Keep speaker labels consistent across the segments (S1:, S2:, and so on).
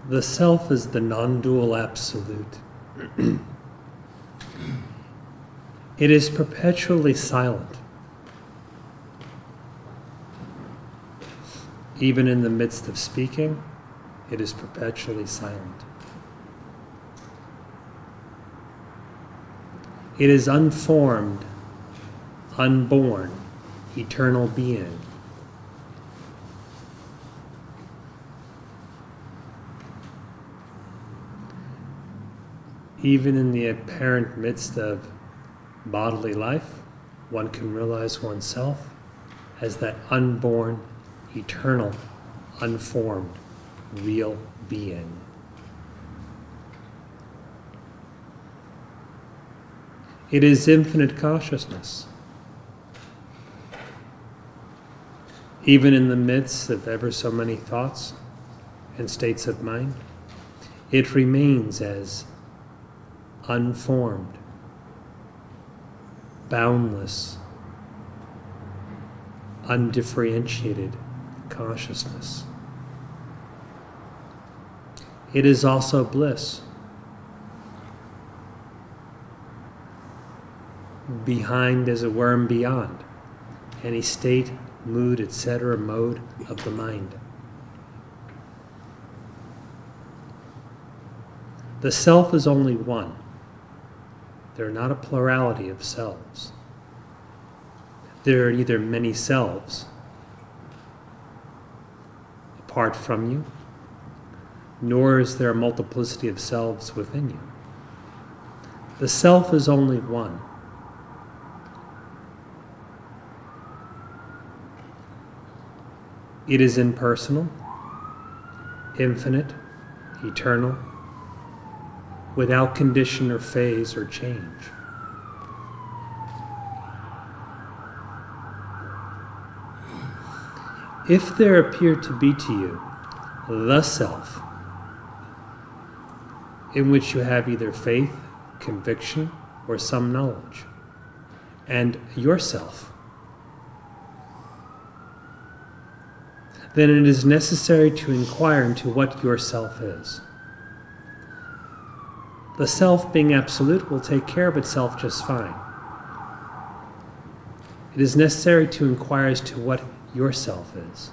S1: The self is the non-dual absolute. It is perpetually silent. Even in the midst of speaking, it is perpetually silent. It is unformed, unborn, eternal being. Even in the apparent midst of bodily life, one can realize oneself as that unborn, eternal, unformed, real being. It is infinite consciousness. Even in the midst of ever so many thoughts and states of mind, it remains as unformed, boundless, undifferentiated consciousness. It is also bliss. Behind, as it were, and beyond any state, mood, etc., mode of the mind. The self is only one. There are not a plurality of selves. There are neither many selves apart from you, nor is there a multiplicity of selves within you. The self is only one. It is impersonal, infinite, eternal, without condition or phase or change. If there appear to be to you the self, in which you have either faith, conviction, or some knowledge, and yourself, then it is necessary to inquire into what your self is. The self, being absolute, will take care of itself just fine. It is necessary to inquire as to what your self is.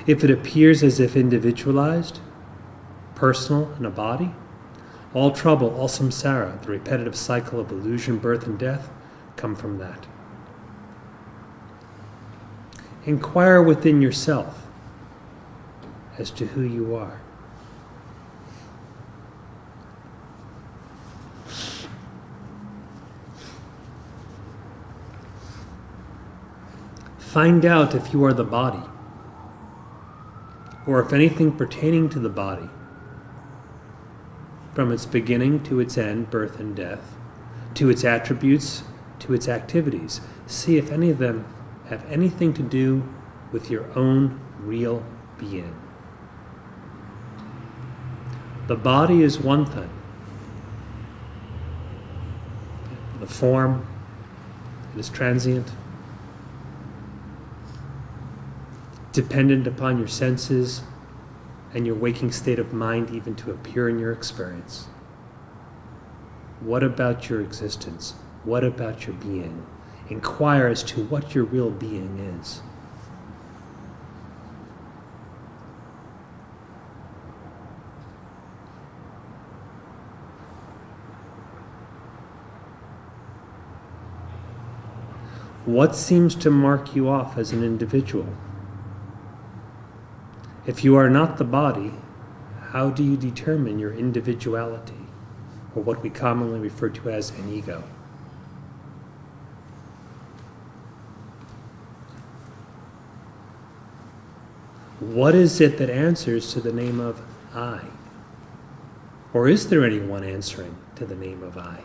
S1: If it appears as if individualized, personal, in a body, all trouble, all samsara, the repetitive cycle of illusion, birth, and death, come from that. Inquire within yourself as to who you are. Find out if you are the body, or if anything pertaining to the body, from its beginning to its end, birth and death, to its attributes, to its activities. See if any of them have anything to do with your own real being. The body is one thing. The form, it is transient, dependent upon your senses and your waking state of mind even to appear in your experience. What about your existence? What about your being? Inquire as to what your real being is. What seems to mark you off as an individual? If you are not the body, how do you determine your individuality, or what we commonly refer to as an ego? What is it that answers to the name of I? Or is there anyone answering to the name of I?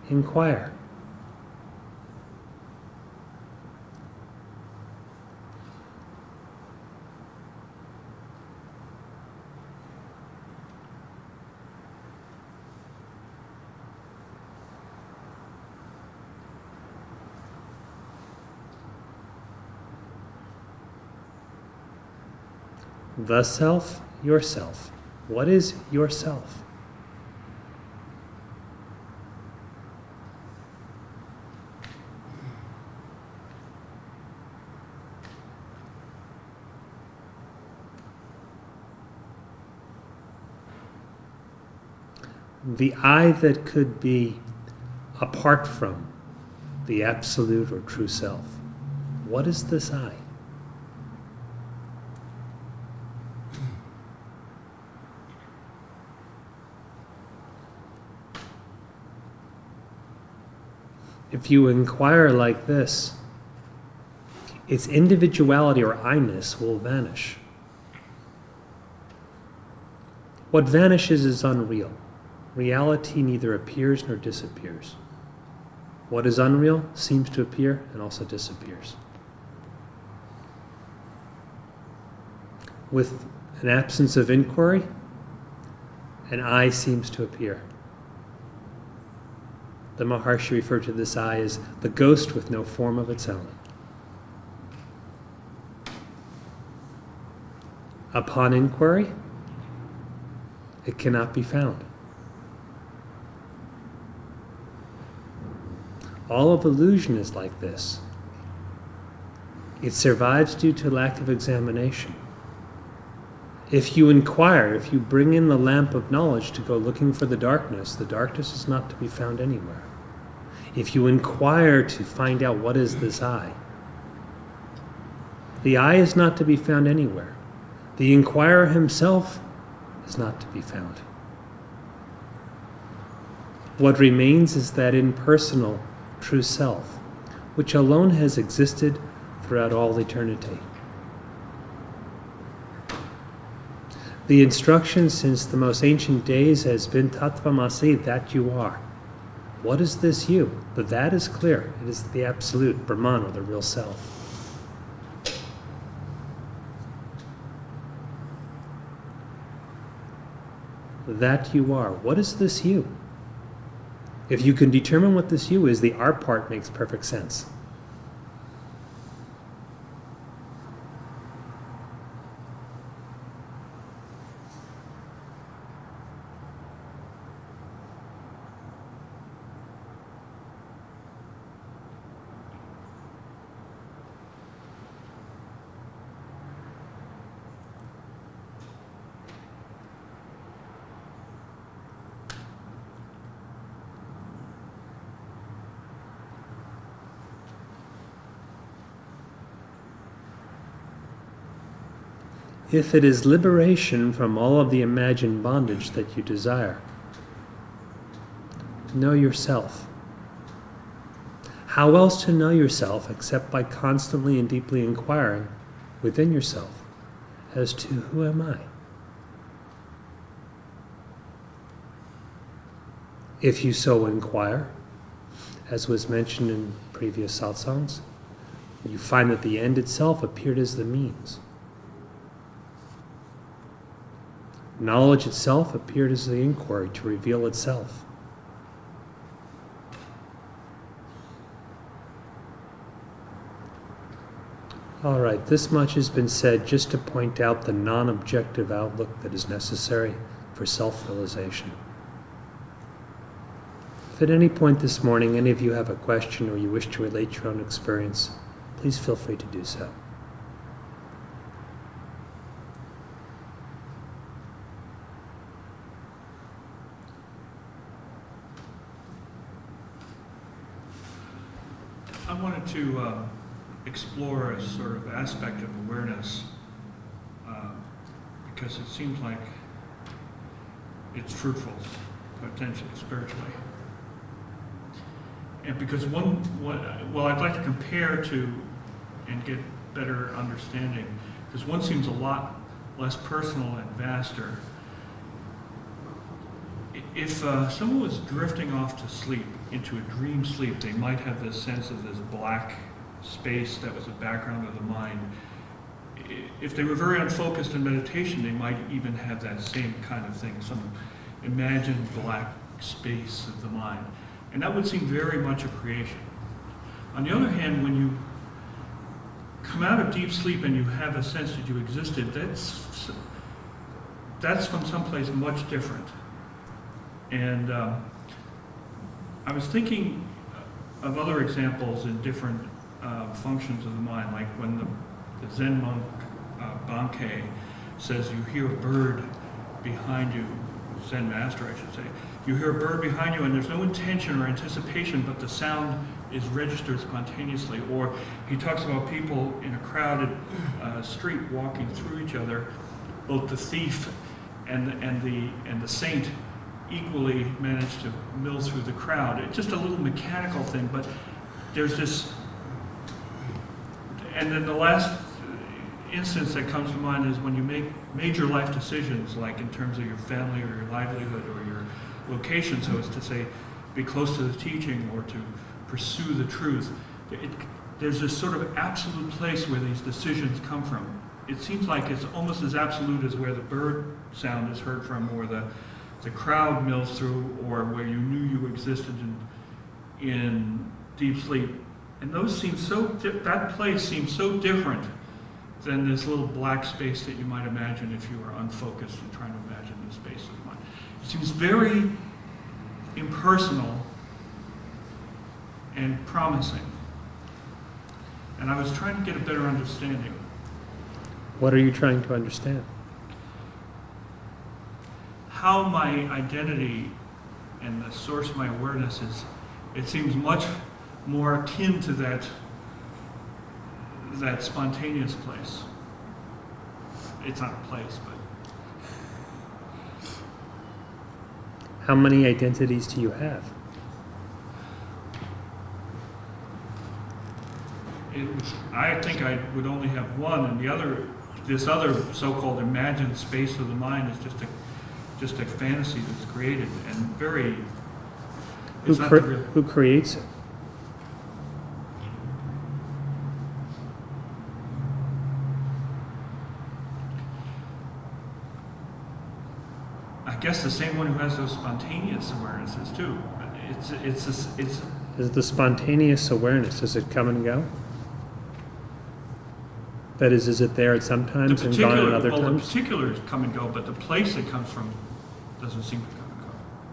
S1: Inquire. The self, yourself. What is yourself? The I that could be apart from the absolute or true self. What is this I? If you inquire like this, its individuality or I-ness will vanish. What vanishes is unreal. Reality neither appears nor disappears. What is unreal seems to appear and also disappears. With an absence of inquiry, an I seems to appear. The Maharshi referred to this I as the ghost with no form of its own. Upon inquiry, it cannot be found. All of illusion is like this. It survives due to lack of examination. If you inquire, if you bring in the lamp of knowledge to go looking for the darkness is not to be found anywhere. If you inquire to find out what is this I, the I is not to be found anywhere. The inquirer himself is not to be found. What remains is that impersonal true self, which alone has existed throughout all eternity. The instruction since the most ancient days has been Tattvamasi, that you are. What is this you? The that is clear. It is the absolute, Brahman, or the real self. That you are. What is this you? If you can determine what this you is, the are part makes perfect sense. If it is liberation from all of the imagined bondage that you desire, know yourself. How else to know yourself except by constantly and deeply inquiring within yourself as to who am I? If you so inquire, as was mentioned in previous satsangs, you find that the end itself appeared as the means. Knowledge itself appeared as the inquiry to reveal itself. All right, this much has been said just to point out the non-objective outlook that is necessary for self-realization. If at any point this morning any of you have a question or you wish to relate your own experience, please feel free to do so.
S2: I wanted to explore a sort of aspect of awareness because it seems like it's fruitful, potentially spiritually. And because I'd like to compare to and get better understanding, because one seems a lot less personal and vaster. If someone was drifting off to sleep, into a dream sleep, they might have this sense of this black space that was the background of the mind. If they were very unfocused in meditation, they might even have that same kind of thing, some imagined black space of the mind. And that would seem very much a creation. On the other hand, when you come out of deep sleep and you have a sense that you existed, that's from someplace much different. And I was thinking of other examples in different functions of the mind, like when the Zen monk Bankei says you hear a bird behind you, Zen master I should say, you hear a bird behind you and there's no intention or anticipation, but the sound is registered spontaneously. Or he talks about people in a crowded street walking through each other, both the thief and the saint equally manage to mill through the crowd. It's just a little mechanical thing, but there's this. And then the last instance that comes to mind is when you make major life decisions, like in terms of your family or your livelihood or your location, so as to say, be close to the teaching or to pursue the truth. There's this sort of absolute place where these decisions come from. It seems like it's almost as absolute as where the bird sound is heard from, or the crowd mills through, or where you knew you existed in deep sleep. And those seem that place seems so different than this little black space that you might imagine if you were unfocused and trying to imagine the space of mind. It seems very impersonal and promising. And I was trying to get a better understanding.
S1: What are you trying to understand?
S2: How my identity and the source of my awareness is, it seems much more akin to that spontaneous place. It's not a place, but...
S1: How many identities do you have?
S2: I think I would only have one, and this other so-called imagined space of the mind is just a fantasy that's created and very.
S1: Who creates it?
S2: I guess the same one who has those spontaneous awarenesses too. It's.
S1: Is the spontaneous awareness, does it come and go? That is it there at some times and gone at other times?
S2: The particulars come and go, but the place it comes from doesn't seem to come and go.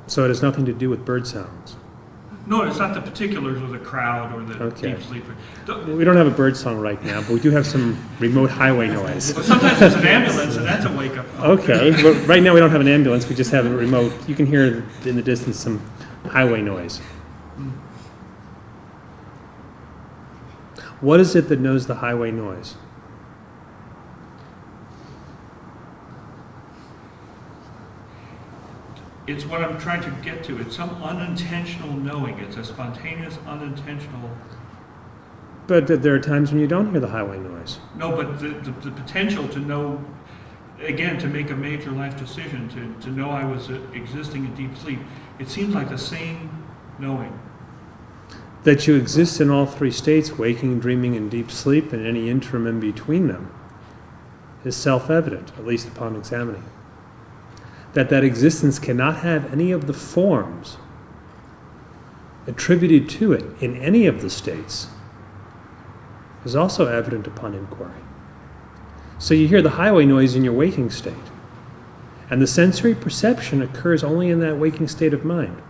S1: So it has nothing to do with bird sounds?
S2: No, it's not the particulars or the crowd or the deep sleeper.
S1: We don't have a bird song right now, but we do have some remote highway noise.
S2: Well, sometimes there's an ambulance, and that's a wake-up call.
S1: Okay, but right now we don't have an ambulance, we just have a remote. You can hear in the distance some highway noise. What is it that knows the highway noise?
S2: It's what I'm trying to get to. It's some unintentional knowing. It's a spontaneous, unintentional...
S1: But there are times when you don't hear the highway noise.
S2: No, but the potential to know, again, to make a major life decision, to know I was existing in deep sleep, it seems like the same knowing.
S1: That you exist in all three states, waking, dreaming, and deep sleep, and any interim in between them, is self-evident, at least upon examining it. That existence cannot have any of the forms attributed to it in any of the states is also evident upon inquiry. So you hear the highway noise in your waking state, and the sensory perception occurs only in that waking state of mind.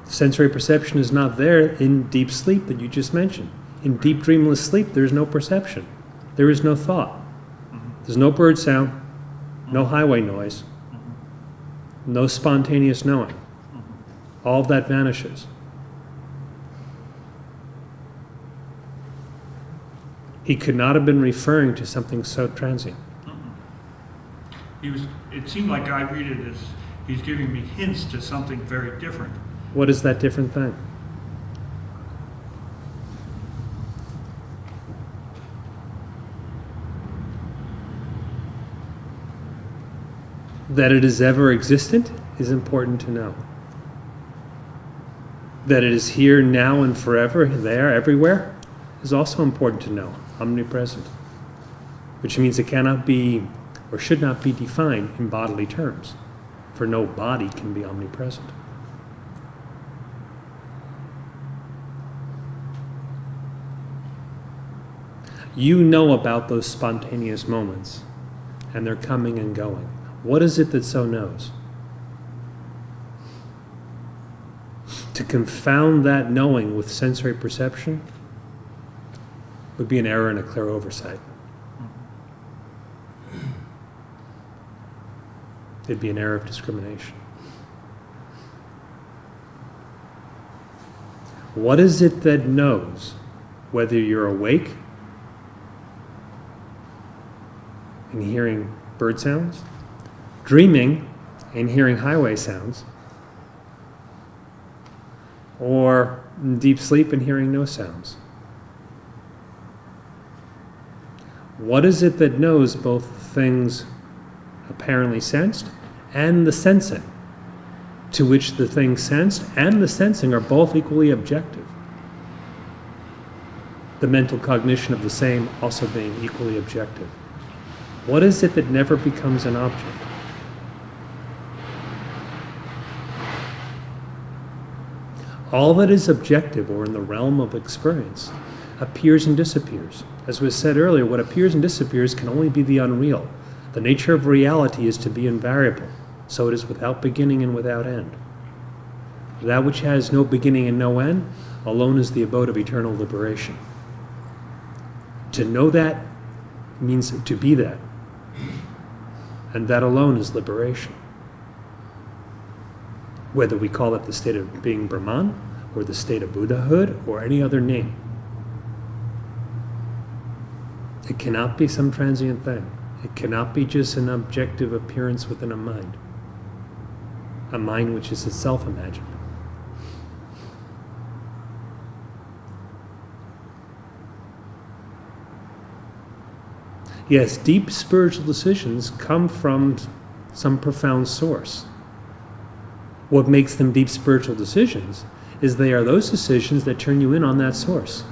S1: Sensory perception is not there in deep sleep that you just mentioned. In deep dreamless sleep, there is no perception. There is no thought. There's no bird sound. No highway noise, no spontaneous knowing. All of that vanishes. He could not have been referring to something so transient.
S2: It seemed like I read it as he's giving me hints to something very different.
S1: What is that different thing? That it is ever existent is important to know. That it is here, now, and forever, there, everywhere, is also important to know. Omnipresent. Which means it cannot be, or should not be defined in bodily terms. For no body can be omnipresent. You know about those spontaneous moments, and they're coming and going. What is it that so knows? To confound that knowing with sensory perception would be an error and a clear oversight. It'd be an error of discrimination. What is it that knows whether you're awake and hearing bird sounds, dreaming and hearing highway sounds, or in deep sleep and hearing no sounds? What is it that knows both things apparently sensed and the sensing, to which the thing sensed and the sensing are both equally objective? The mental cognition of the same also being equally objective. What is it that never becomes an object? All that is objective or in the realm of experience appears and disappears. As was said earlier, what appears and disappears can only be the unreal. The nature of reality is to be invariable, so it is without beginning and without end. That which has no beginning and no end alone is the abode of eternal liberation. To know that means to be that, and that alone is liberation. Whether we call it the state of being Brahman, or the state of Buddhahood, or any other name. It cannot be some transient thing. It cannot be just an objective appearance within a mind which is itself imagined. Yes, deep spiritual decisions come from some profound source. What makes them deep spiritual decisions is they are those decisions that turn you in on that source.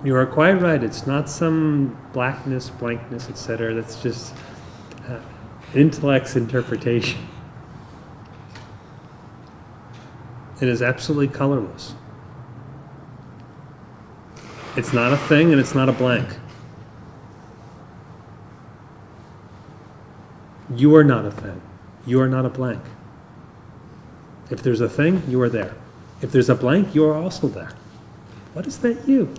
S1: You are quite right. It's not some blackness, blankness, etc. That's just intellect's interpretation. It is absolutely colorless. It's not a thing and it's not a blank. You are not a thing. You are not a blank. If there's a thing, you are there. If there's a blank, you are also there. What is that you?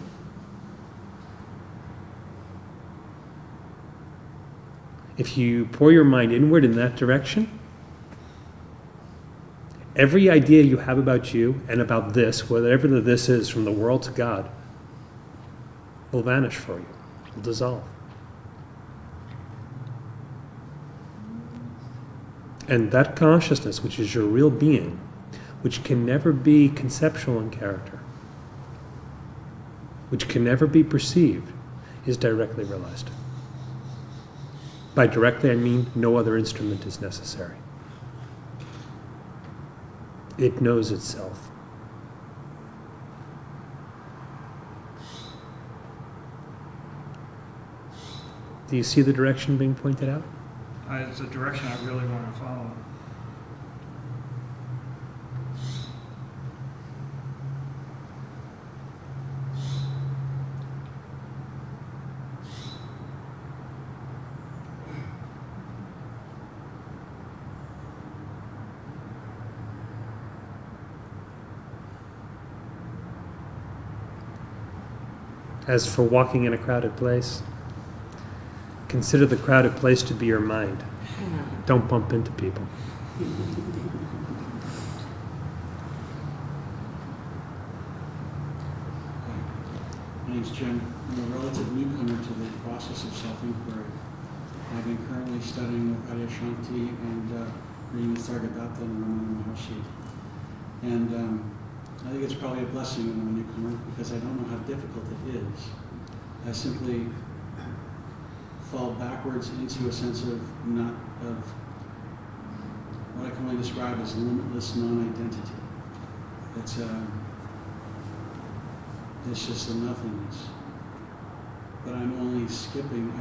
S1: If you pour your mind inward in that direction, every idea you have about you and about this, whatever the this is, from the world to God, will vanish for you, will dissolve. And that consciousness, which is your real being, which can never be conceptual in character, which can never be perceived, is directly realized. By directly, I mean no other instrument is necessary. It knows itself. Do you see the direction being pointed out?
S2: It's a direction I really want to follow.
S1: As for walking in a crowded place, consider the crowded place to be your mind. Don't bump into people.
S3: My name's Jim. I'm a relative newcomer to the process of self-inquiry. I've been currently studying Upanishads and reading the Sargadatta and Ramana Maharshi. And I think it's probably a blessing when I'm a newcomer because I don't know how difficult it is. I simply fall backwards into a sense of what I can only describe as limitless non-identity. It's It's just a nothingness. But I'm only skipping,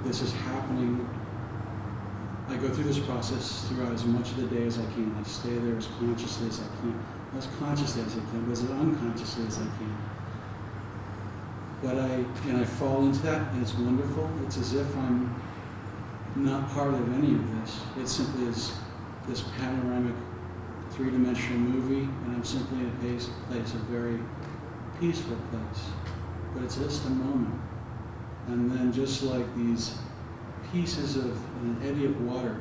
S3: this is happening. I go through this process throughout as much of the day as I can. I stay there as consciously as I can, as consciously as I can, but as unconsciously as I can. But I fall into that, and it's wonderful. It's as if I'm not part of any of this. It simply is this panoramic, three-dimensional movie, and I'm simply in a place, a very peaceful place. But it's just a moment. And then just like these pieces of an eddy of water,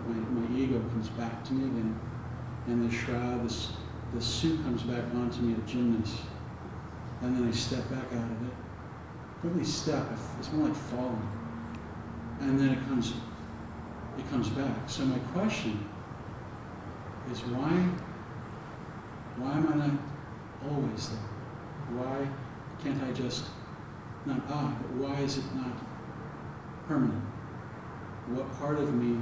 S3: like my ego comes back to me again, and the shroud, the suit comes back onto me at gymnast, and then I step back out of it. Not really step, it's more like falling. And then it comes back. So my question is why am I not always there? Why can't I just, not but why is it not permanent? What part of me,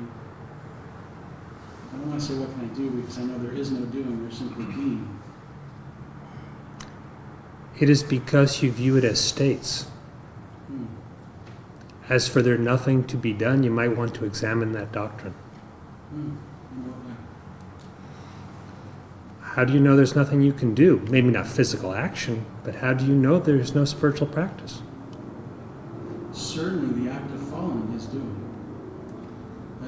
S3: I don't want to say what can I do, because I know there is no doing, there's simply being.
S1: It is because you view it as states. As for there nothing to be done, you might want to examine that doctrine. How do you know there's nothing you can do? Maybe not physical action, but how do you know there's no spiritual practice?
S3: Certainly the act of falling is doing.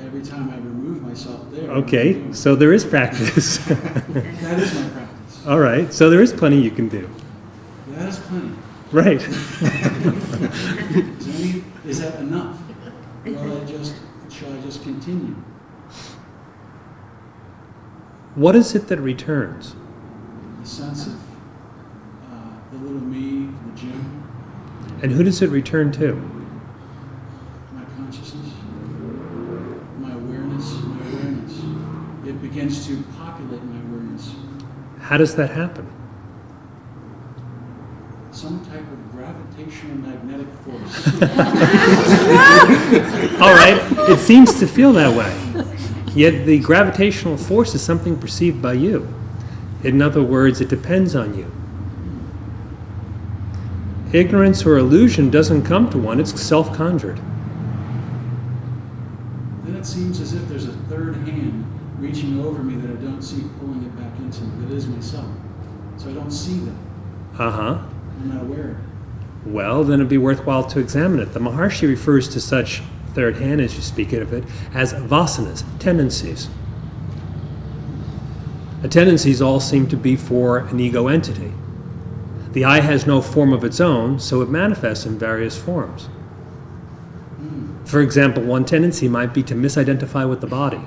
S3: Every time I remove myself there.
S1: Okay, so there is practice.
S3: That is my practice.
S1: All right, so there is plenty you can do.
S3: That is plenty.
S1: Right.
S3: Is that enough? Shall I just continue?
S1: What is it that returns?
S3: The sense of the little me, the gym.
S1: And who does it return to?
S3: My consciousness, my awareness. It begins to populate my awareness.
S1: How does that happen?
S3: Some type of gravitational magnetic force.
S1: All right, it seems to feel that way. Yet the gravitational force is something perceived by you. In other words, it depends on you. Ignorance or illusion doesn't come to one, it's self-conjured.
S3: Then it seems as if there's a third hand reaching over me that I don't see, pulling it back into me. That is myself. So I don't see that.
S1: Uh-huh.
S3: I'm not aware of it.
S1: Well, then it'd be worthwhile to examine it. The Maharshi refers to such third hand, as you speak of it, as vasanas, tendencies. The tendencies all seem to be for an ego entity. The I has no form of its own, so it manifests in various forms. For example, one tendency might be to misidentify with the body.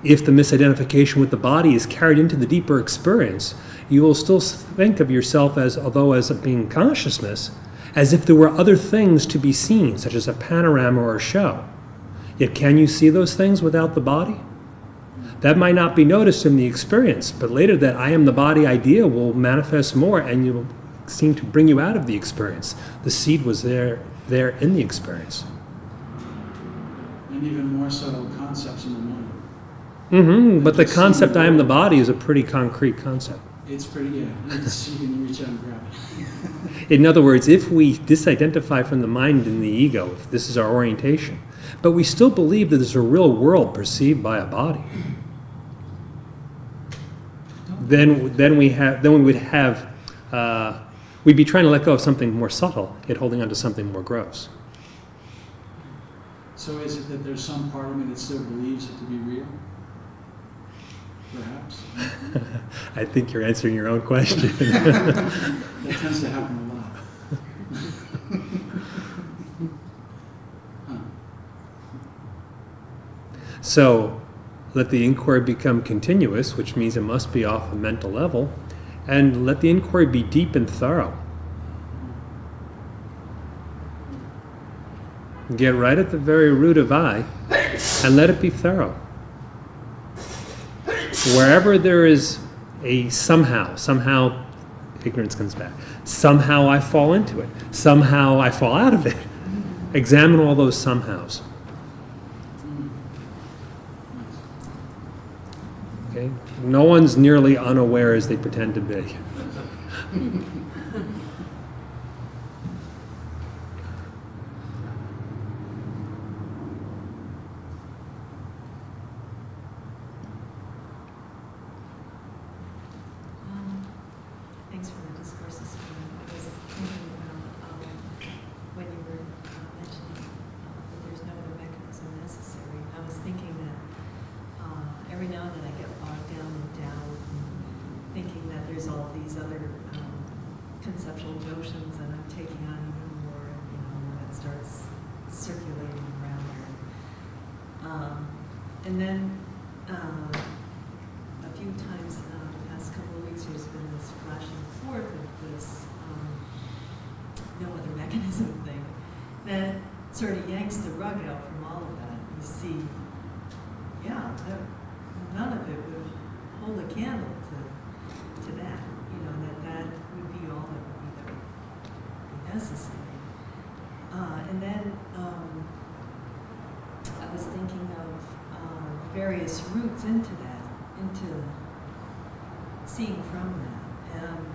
S1: If the misidentification with the body is carried into the deeper experience, you will still think of yourself as, although as a being consciousness, as if there were other things to be seen, such as a panorama or a show. Yet can you see those things without the body? That might not be noticed in the experience, but later that I am the body idea will manifest more and you will seem to bring you out of the experience. The seed was there in the experience.
S3: And even more subtle concepts in the mind.
S1: But the concept I am the body is a pretty concrete concept.
S3: It's pretty, you can reach out and grab it.
S1: In other words, if we disidentify from the mind and the ego, if this is our orientation, but we still believe that there's a real world perceived by a body, then we'd be trying to let go of something more subtle, yet holding on to something more gross.
S3: So is it that there's some part of me that still believes it to be real? Perhaps.
S1: I think you're answering your own question.
S3: That tends to happen a lot.
S1: So let the inquiry become continuous, which means it must be off a mental level, and let the inquiry be deep and thorough. Get right at the very root of I, and let it be thorough. Wherever there is a somehow ignorance comes back. Somehow I fall into it. Somehow I fall out of it. Examine all those somehows. Okay? Okay? No one's nearly unaware as they pretend to be.
S4: Thanks for the discourse this morning. I was thinking about when you were mentioning that there's no other mechanism necessary. I was thinking that every now and then I get bogged down in doubt, thinking that there's all these other conceptual notions that I'm taking on even more, when it starts circulating around here. And then a few times the past couple of weeks there's been this flashing forth of this no other mechanism thing that sort of yanks the rug out from all of that. You see, none of it would hold a candle to that, that would be all that would be necessary. And then I was thinking of various routes into that, into seeing from that. And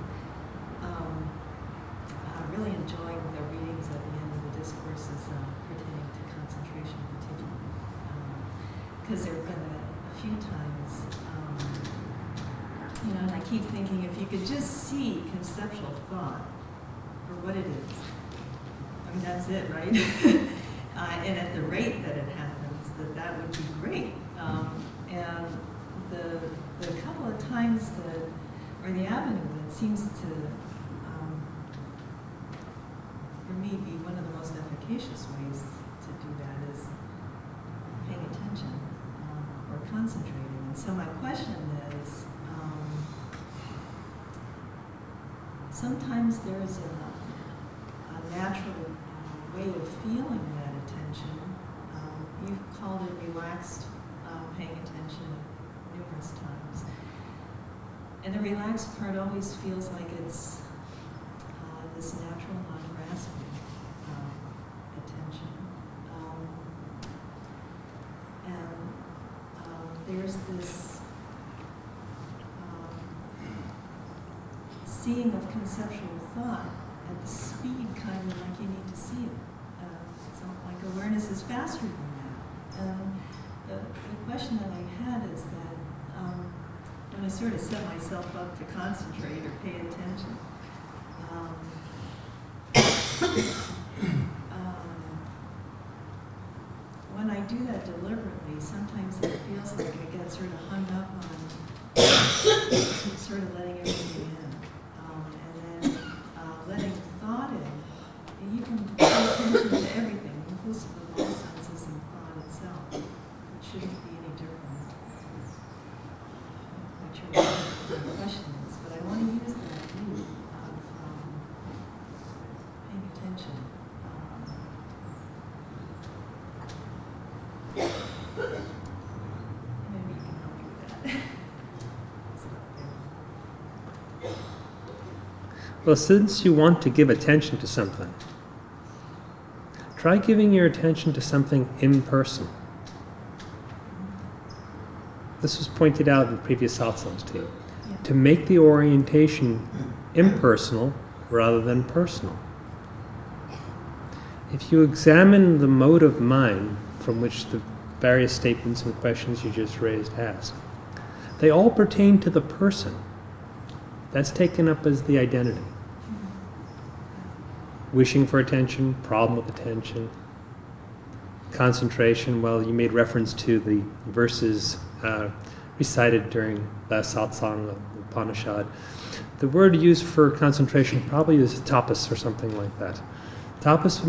S4: really enjoying the readings at the end of the discourses pertaining to concentration particularly. Because there have been a few times, and I keep thinking if you could just see conceptual thought for what it is, I mean, that's it, right? And at the rate that it happens, that would be great. And the couple of times or the avenue that seems to, for me, be one of the most efficacious ways to do that is paying attention or concentrating. And so my question is, sometimes there's a natural way of feeling that attention. You've called it relaxed paying attention numerous times. And the relaxed part always feels like it's this natural, non-grasping attention. There's this seeing of conceptual thought at the speed kind of like you need to see it. It's not like awareness is faster than that. And the question that I had is that when I sort of set myself up to concentrate or pay attention, when I do that deliberately, sometimes it feels like I get sort of hung up on sort of letting everything in. And then letting thought in. And you can pay attention to everything, inclusive of all senses and thought itself. It shouldn't be any different. I'm not quite sure what the question is, but I want to use that view of paying attention. Maybe you can help me with that.
S1: Well, since you want to give attention to something, try giving your attention to something impersonal. This was pointed out in previous satsangs too.
S4: Yeah.
S1: To make the orientation impersonal rather than personal. If you examine the mode of mind from which the various statements and questions you just raised ask, they all pertain to the person. That's taken up as the identity. Wishing for attention, problem with attention. Concentration, well, you made reference to the verses recited during last Satsang of Upanishad. The word used for concentration probably is tapas or something like that. Tapas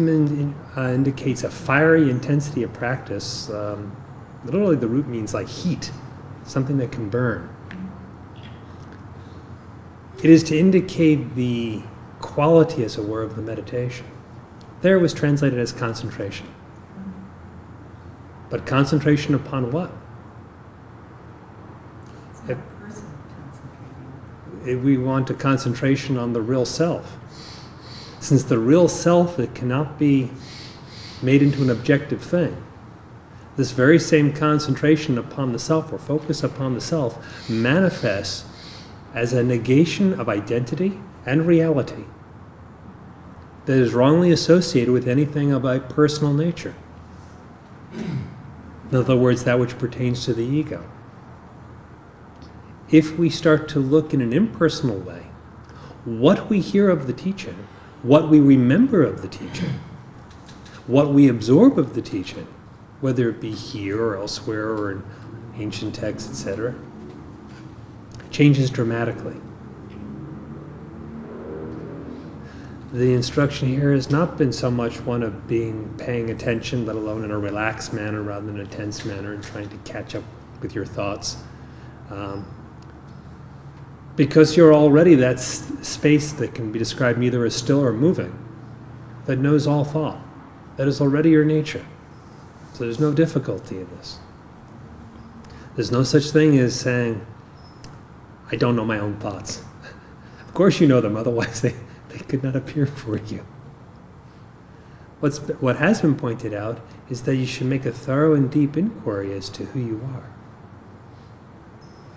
S1: indicates a fiery intensity of practice. Literally the root means like heat, something that can burn. It is to indicate the quality, as it were, of the meditation. There it was translated as concentration. But concentration upon what?
S4: It's not a person concentrating.
S1: We want a concentration on the real self. Since the real self, it cannot be made into an objective thing. this very same concentration upon the self, or focus upon the self, manifests as a negation of identity and reality that is wrongly associated with anything of a personal nature. In other words, that which pertains to the ego. If we start to look in an impersonal way, what we hear of the teaching, what we remember of the teaching, what we absorb of the teaching, whether it be here or elsewhere or in ancient texts, etc., changes dramatically. The instruction here has not been so much one of paying attention, let alone in a relaxed manner rather than a tense manner, and trying to catch up with your thoughts. Because you're already that space that can be described either as still or moving, that knows all thought. That is already your nature. So there's no difficulty in this. There's no such thing as saying, I don't know my own thoughts. Of course you know them, otherwise they could not appear for you. What has been pointed out is that you should make a thorough and deep inquiry as to who you are.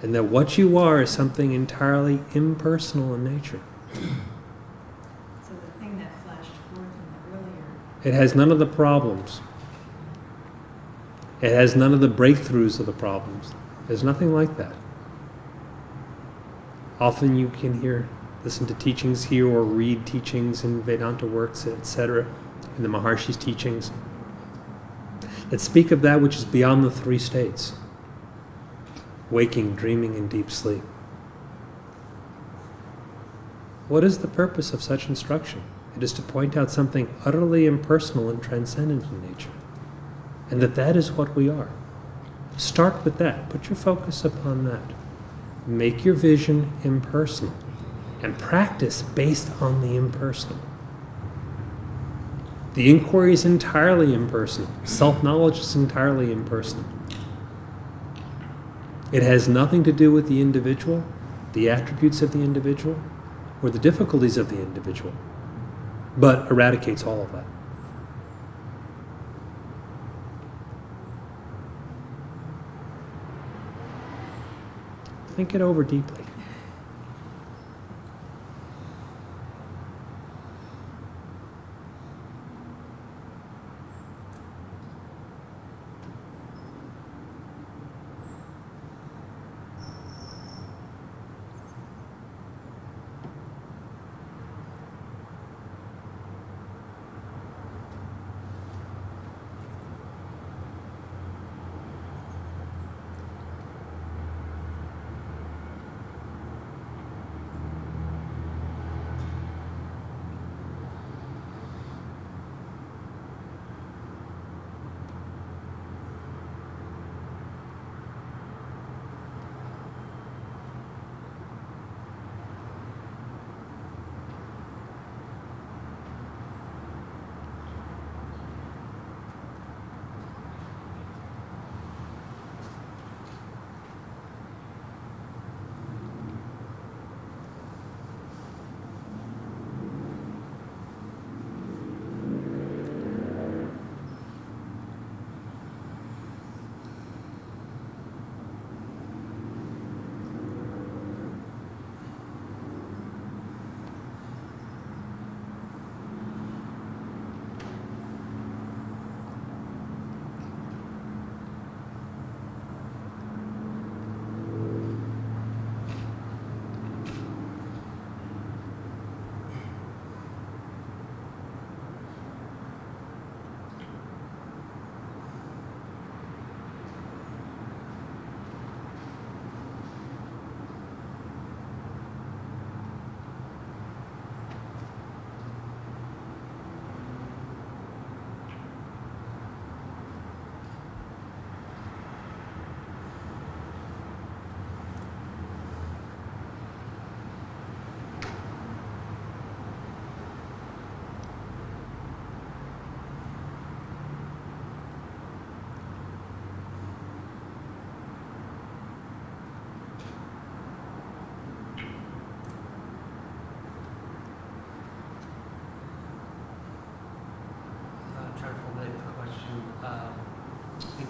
S1: And that what you are is something entirely impersonal in nature.
S4: So the thing that flashed forth in the earlier.
S1: It has none of the problems. It has none of the breakthroughs of the problems. There's nothing like that. Often you can listen to teachings here or read teachings in Vedanta works, etc., in the Maharshi's teachings, that speak of that which is beyond the three states: waking, dreaming, and deep sleep. What is the purpose of such instruction? It is to point out something utterly impersonal and transcendent in nature, and that is what we are. Start with that. Put your focus upon that. Make your vision impersonal, and practice based on the impersonal. The inquiry is entirely impersonal. Self-knowledge is entirely impersonal. It has nothing to do with the individual, the attributes of the individual, or the difficulties of the individual, but eradicates all of that. Think it over deeply.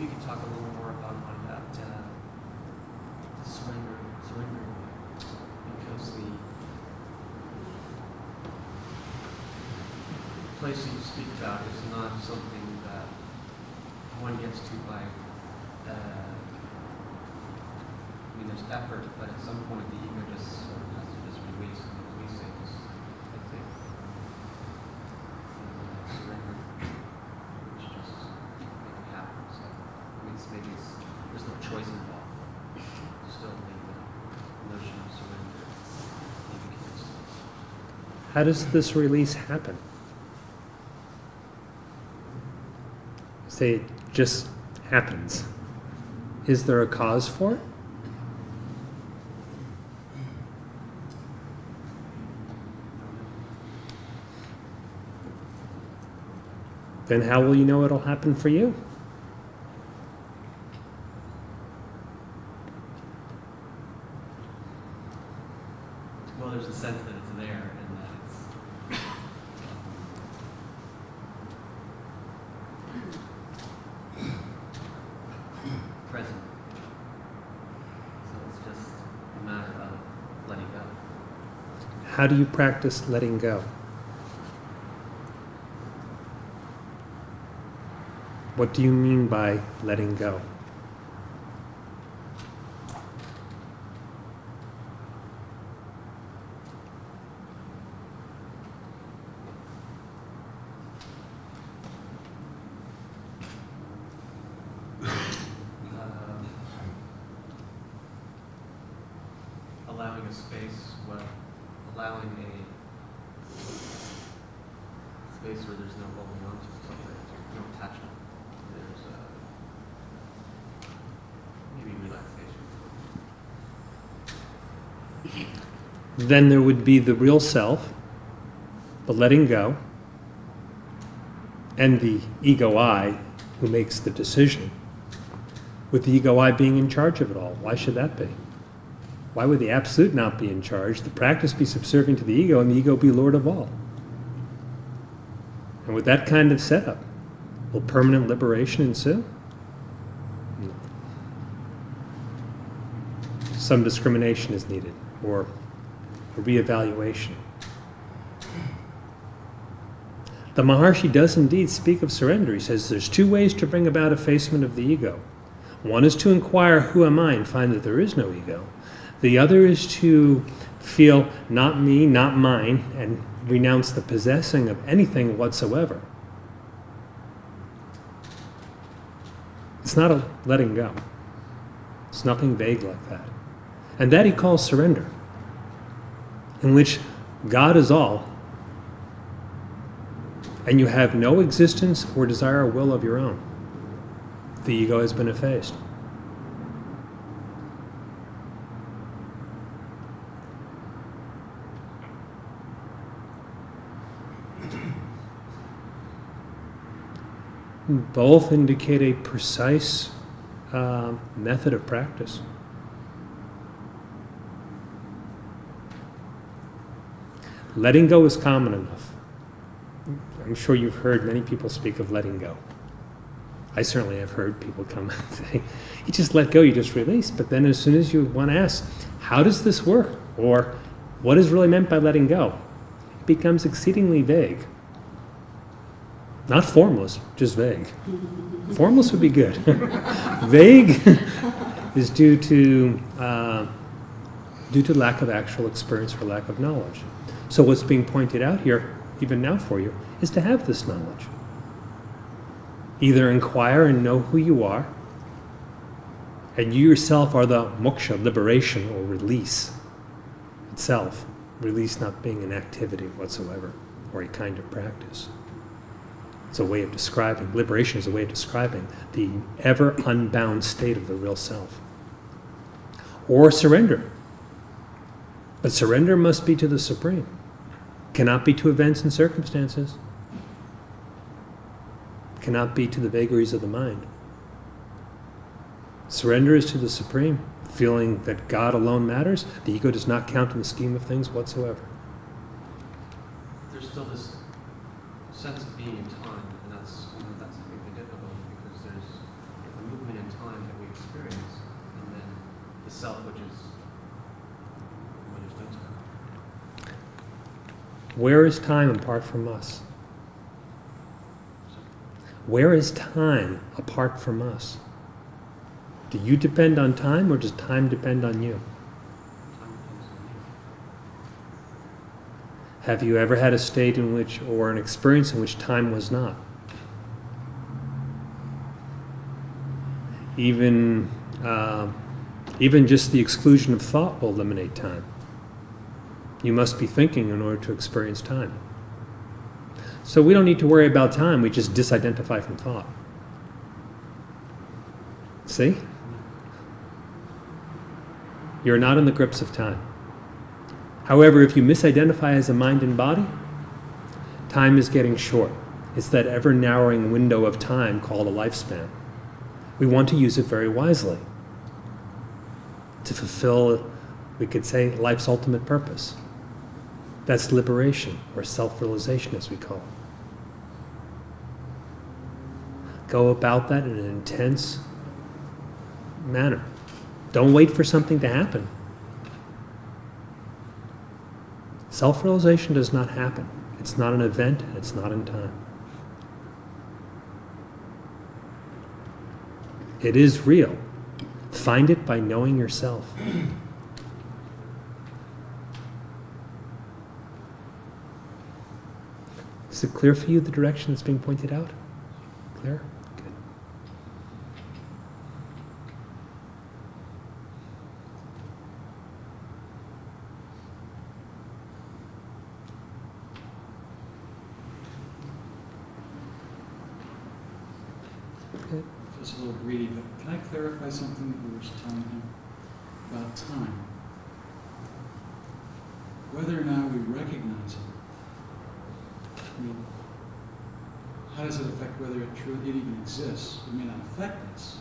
S5: you could talk a little more about surrender, because the place that you speak about is not something that one gets to by, there's effort, but at some point the ego just sort of has to just release, and releasing is, I think, surrender, which just make it happen. So, there's no choice involved. Still the notion of surrender.
S1: How does this release happen? Say it just happens. Is there a cause for it? Then how will you know it'll happen for you?
S5: Well, there's a sense that it's there and that it's present. So it's just a matter of letting go.
S1: How do you practice letting go? What do you mean by letting go?
S5: Allowing a space, allowing a space where there's no holding on to something, no attachment. There's maybe relaxation.
S1: Then there would be the real self, the letting go, and the ego I who makes the decision, with the ego I being in charge of it all. Why should that be? Why would the absolute not be in charge, the practice be subservient to the ego, and the ego be lord of all? And with that kind of setup, will permanent liberation ensue? No. Some discrimination is needed, or a reevaluation. The Maharshi does indeed speak of surrender. He says there's two ways to bring about effacement of the ego. One is to inquire, who am I, and find that there is no ego. The other is to feel not me, not mine, and renounce the possessing of anything whatsoever. It's not a letting go. It's nothing vague like that. And that he calls surrender, in which God is all, and you have no existence or desire or will of your own. The ego has been effaced. Both indicate a precise method of practice. Letting go is common enough. I'm sure you've heard many people speak of letting go. I certainly have heard people come and say, you just let go, you just release. But then as soon as you want to ask, how does this work? Or what is really meant by letting go? It becomes exceedingly vague. Not formless, just vague. Formless would be good. Vague is due to lack of actual experience or lack of knowledge. So what's being pointed out here, even now for you, is to have this knowledge. Either inquire and know who you are, and you yourself are the moksha, liberation or release itself. Release not being an activity whatsoever, or a kind of practice. It's a way of describing, liberation is a way of describing the ever unbound state of the real self. Or surrender. But surrender must be to the Supreme. Cannot be to events and circumstances. Cannot be to the vagaries of the mind. Surrender is to the Supreme, feeling that God alone matters. The ego does not count in the scheme of things whatsoever.
S5: There's still this sense of being in time, and that's I think the difficulty, because there's self, which is
S2: What is that?
S1: Where is time apart from us? Where is time apart from us? Do you depend on time, or does time depend on you? Have you ever had a state in which, or an experience in which time was not? Even just the exclusion of thought will eliminate time. You must be thinking in order to experience time. So we don't need to worry about time, we just disidentify from thought. See? You're not in the grips of time. However, if you misidentify as a mind and body, time is getting short. It's that ever-narrowing window of time called a lifespan. We want to use it very wisely to fulfill, we could say, life's ultimate purpose. That's liberation, or self-realization as we call it. Go about that in an intense manner. Don't wait for something to happen. Self-realization does not happen. It's not an event, and it's not in time. It is real. Find it by knowing yourself. Is it clear for you, the direction that's being pointed out? Clear? Good. Good.
S3: Feels a little greedy, but can I clarify something that you were just telling him about time? Whether or not we recognize it, I mean, how does it affect whether it even exists? It may not affect us,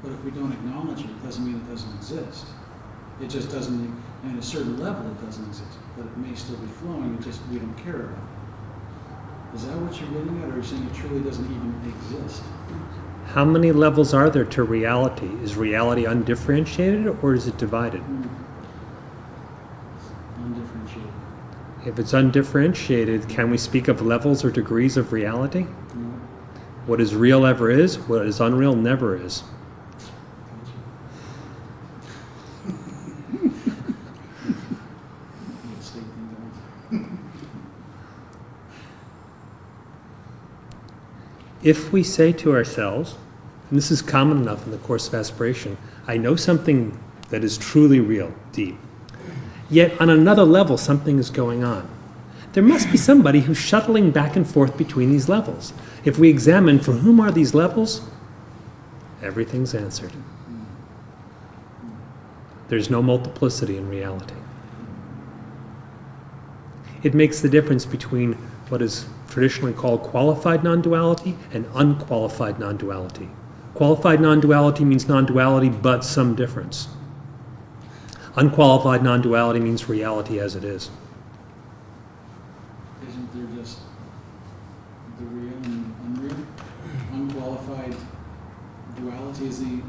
S3: but if we don't acknowledge it, it doesn't mean it doesn't exist. It just doesn't, at a certain level it doesn't exist, but it may still be flowing, it just, we don't care about it. Is that what you're getting at, or are you saying it truly doesn't even exist?
S1: How many levels are there to reality? Is reality undifferentiated, or is it divided?
S3: Undifferentiated.
S1: If it's undifferentiated, can we speak of levels or degrees of reality?
S3: No.
S1: What is real ever is, what is unreal never is. If we say to ourselves, and this is common enough in the course of aspiration, I know something that is truly real, deep, yet on another level something is going on. There must be somebody who's shuttling back and forth between these levels. If we examine for whom are these levels, everything's answered. There's no multiplicity in reality. It makes the difference between what is traditionally called qualified non-duality and unqualified non-duality. Qualified non-duality means non-duality but some difference. Unqualified non-duality means reality as it is.
S3: Isn't there just the real and unreal? Unqualified duality is the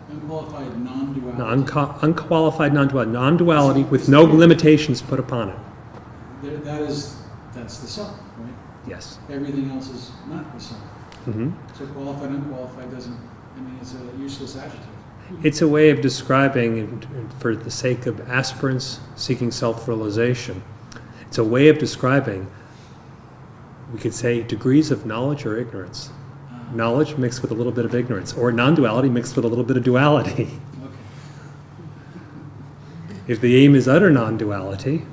S3: unqualified non-duality.
S1: Unqualified non-duality. Non-duality with no limitations put upon it.
S3: That's the self, right?
S1: Yes.
S3: Everything else is not the self.
S1: Mm-hmm.
S3: So qualified, unqualified doesn't, I mean, it's a useless adjective.
S1: It's a way of describing, and for the sake of aspirants seeking self-realization, it's a way of describing, we could say, degrees of knowledge or ignorance. Knowledge mixed with a little bit of ignorance, or non-duality mixed with a little bit of duality.
S3: Okay.
S1: If the aim is utter non-duality,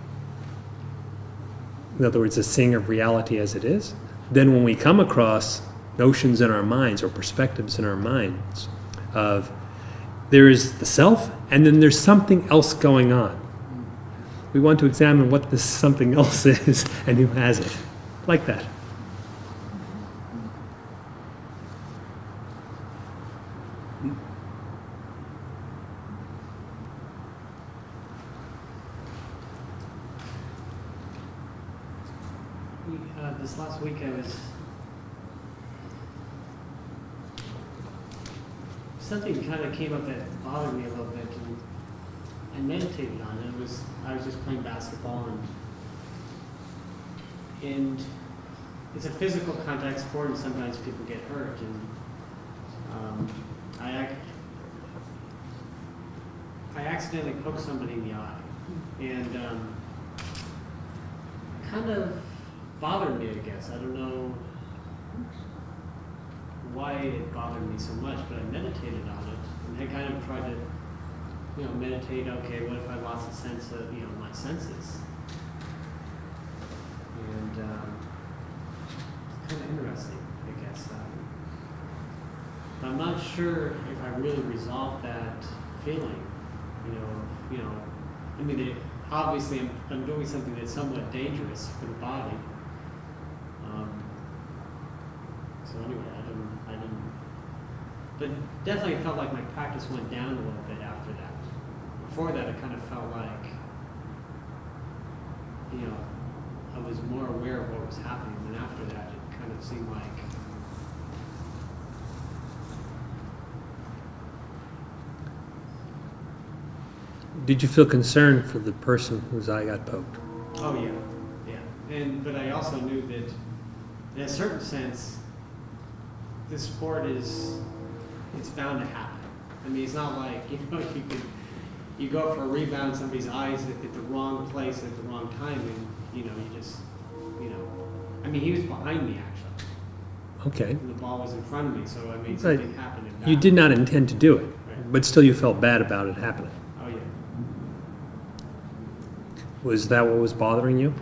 S1: in other words, a seeing of reality as it is, then when we come across notions in our minds or perspectives in our minds of there is the self and then there's something else going on, we want to examine what this something else is and who has it. Like that.
S6: This last week I was something kind of came up that bothered me a little bit, and I meditated on it. I was just playing basketball, and it's a physical contact sport, and sometimes people get hurt. And I accidentally poked somebody in the eye, and kind of bothered me, I guess. I don't know why it bothered me so much, but I meditated on it, and I kind of tried to, meditate. Okay, what if I lost a sense of, my senses? And it's kind of interesting, I guess. I'm not sure if I really resolved that feeling. I mean, obviously I'm doing something that's somewhat dangerous for the body. So anyway, I didn't, but definitely felt like my practice went down a little bit after that. Before that, it kind of felt like, I was more aware of what was happening. And after that, it kind of seemed like,
S1: Did you feel concerned for the person whose eye got poked?
S6: oh yeah. But I also knew that, in a certain sense, this sport it's bound to happen. I mean, it's not like, you go for a rebound, somebody's eyes at the wrong place at the wrong time, and, you just, I mean, he was behind me, actually.
S1: Okay.
S6: And the ball was in front of me, so, I mean,
S1: Right.
S6: something happened. in
S1: You
S6: that.
S1: did not intend to do it,
S6: Right.
S1: but still you felt bad about it happening.
S6: Oh, yeah.
S1: Was that what was bothering you?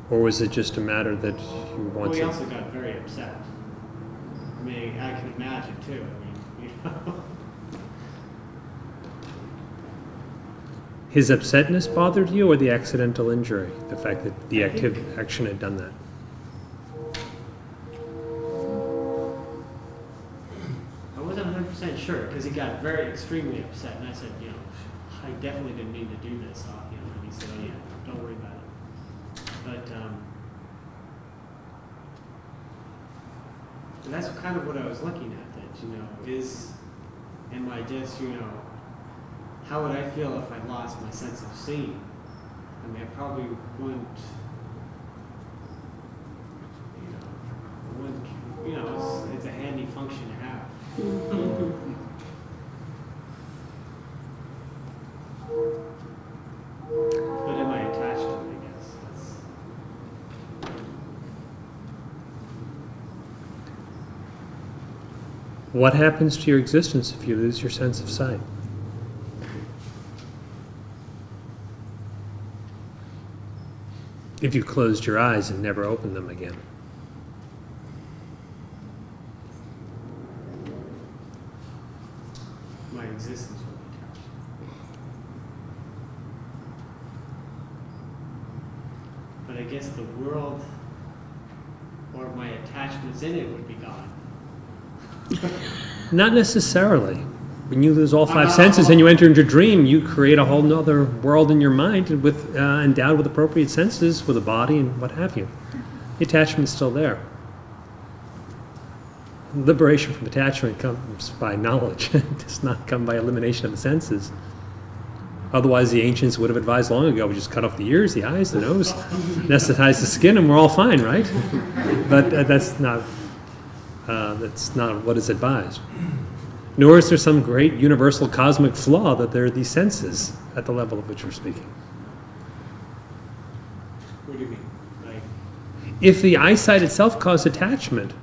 S1: Or was it just a matter that you
S6: Well, he
S1: wanted?
S6: also got very upset. I mean, I can imagine, too. I mean,
S1: His upsetness bothered you, or the accidental injury? The fact that the
S6: I think-
S1: action had done that?
S6: I wasn't 100% sure, because he got very extremely upset, and I said, I definitely didn't mean to do this, and he said, oh yeah, don't worry about it. But that's kind of what I was looking at, that, am I just, how would I feel if I lost my sense of seeing? I mean, I probably wouldn't, it's a handy function to have. But am I attached to it, I guess?
S1: What happens to your existence if you lose your sense of sight? If you closed your eyes and never opened them again?
S6: My existence will be touched. But I guess the world or my attachments in it would be gone.
S1: Not necessarily. When you lose all five senses and you enter into a dream, you create a whole other world in your mind with endowed with appropriate senses, with a body and what have you. The attachment's still there. Liberation from attachment comes by knowledge. It does not come by elimination of the senses. Otherwise, the ancients would have advised long ago, we just cut off the ears, the eyes, the nose, anesthetize the skin, and we're all fine, right? But that's not what is advised. Nor is there some great universal cosmic flaw that there are these senses at the level of which we're speaking.
S6: What do you mean? Like,
S1: If the eyesight itself caused attachment,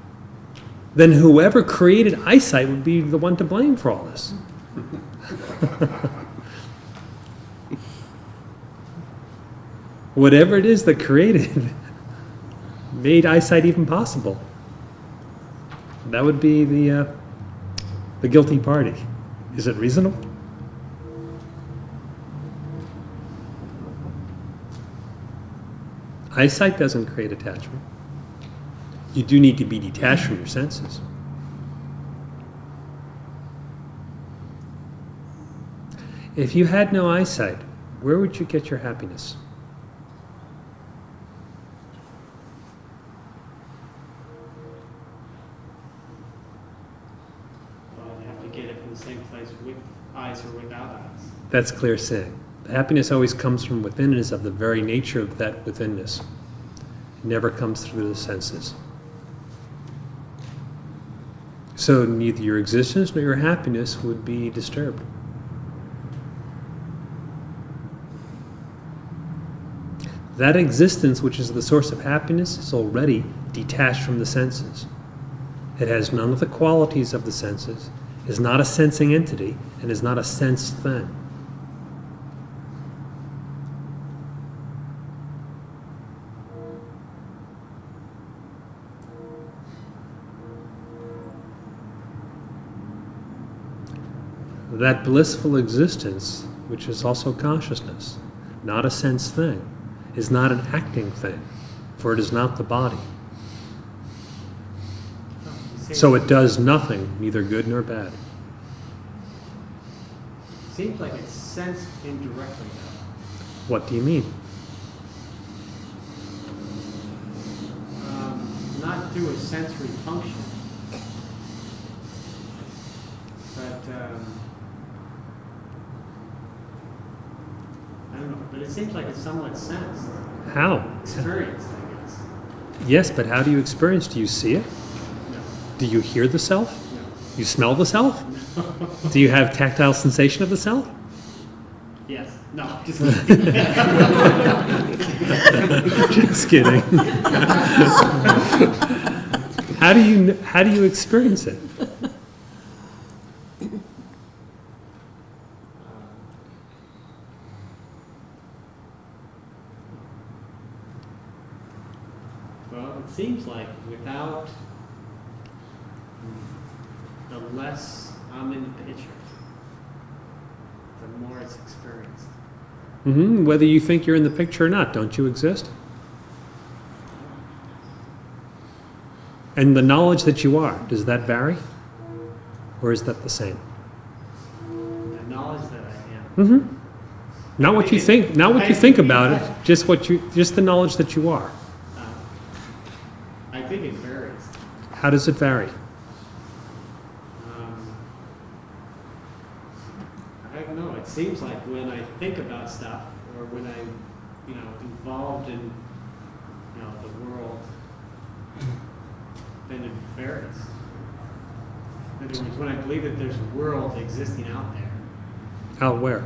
S1: then whoever created eyesight would be the one to blame for all this. Whatever it is that created made eyesight even possible. That would be the guilty party. Is it reasonable? Eyesight doesn't create attachment. You do need to be detached from your senses. If you had no eyesight, where would you get your happiness? That's clear seeing. The happiness always comes from within and is of the very nature of that withinness. It never comes through the senses. So neither your existence nor your happiness would be disturbed. That existence, which is the source of happiness, is already detached from the senses. It has none of the qualities of the senses, is not a sensing entity, and is not a sensed thing. That blissful existence, which is also consciousness, not a sense thing, is not an acting thing, for it is not the body. So it does nothing, neither good nor bad.
S6: Seems like it's sensed indirectly though.
S1: What do you mean?
S6: Not through a sensory function, but I don't know. But it seems like it's somewhat sensed,
S1: How?
S6: experienced, I guess.
S1: Yes, but how do you experience? Do you see it?
S6: No,
S1: Do you hear the self?
S6: no.
S1: You smell the self? Do you have tactile sensation of the self?
S6: Yes. No, just kidding.
S1: Just kidding. How do you experience it?
S6: Well, it seems like without the less I'm in the picture, the more it's experienced.
S1: Whether you think you're in the picture or not, don't you exist? And the knowledge that you are, does that vary? Or is that the same?
S6: The knowledge that I am.
S1: Not what you think, not what you think about it, just the knowledge that you are.
S6: I think it varies.
S1: How does it vary?
S6: I don't know. It seems like when I think about stuff, or when I'm, involved in, the world, then it varies. In other words, when I believe that there's a world existing out there,
S1: Out where?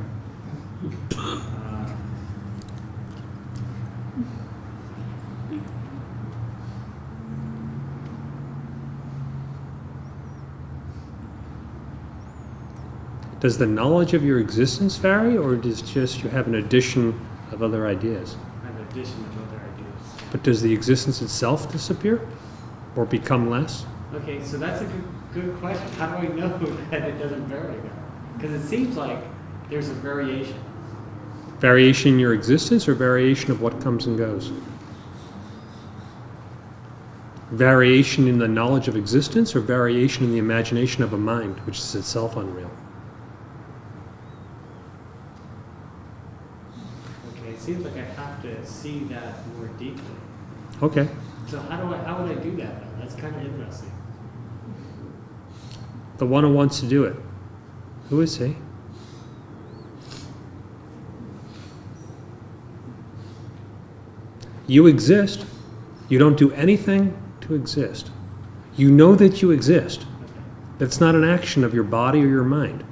S1: Does the knowledge of your existence vary, or does just you have an addition of other ideas?
S6: an addition of other ideas.
S1: But does the existence itself disappear or become less?
S6: Okay, so that's a good question. How do I know that it doesn't vary though? Because it seems like there's a variation.
S1: Variation in your existence or variation of what comes and goes? Variation in the knowledge of existence or variation in the imagination of a mind, which is itself unreal?
S6: Okay, it seems like I have to see that more deeply.
S1: Okay.
S6: So how would I do that though? That's kind of interesting.
S1: The one who wants to do it. Who is he? You exist. You don't do anything to exist. You know that you exist.
S6: Okay.
S1: That's not an action of your body or your mind.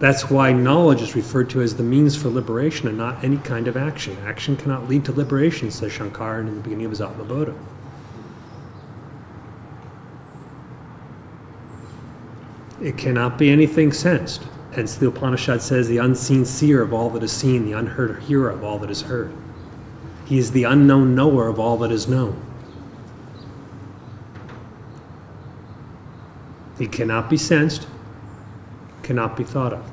S1: That's why knowledge is referred to as the means for liberation and not any kind of action. Action cannot lead to liberation, says Shankara in the beginning of his Atmabodha. It cannot be anything sensed. Hence the Upanishad says the unseen seer of all that is seen, the unheard hearer of all that is heard. He is the unknown knower of all that is known. He cannot be sensed, cannot be thought of.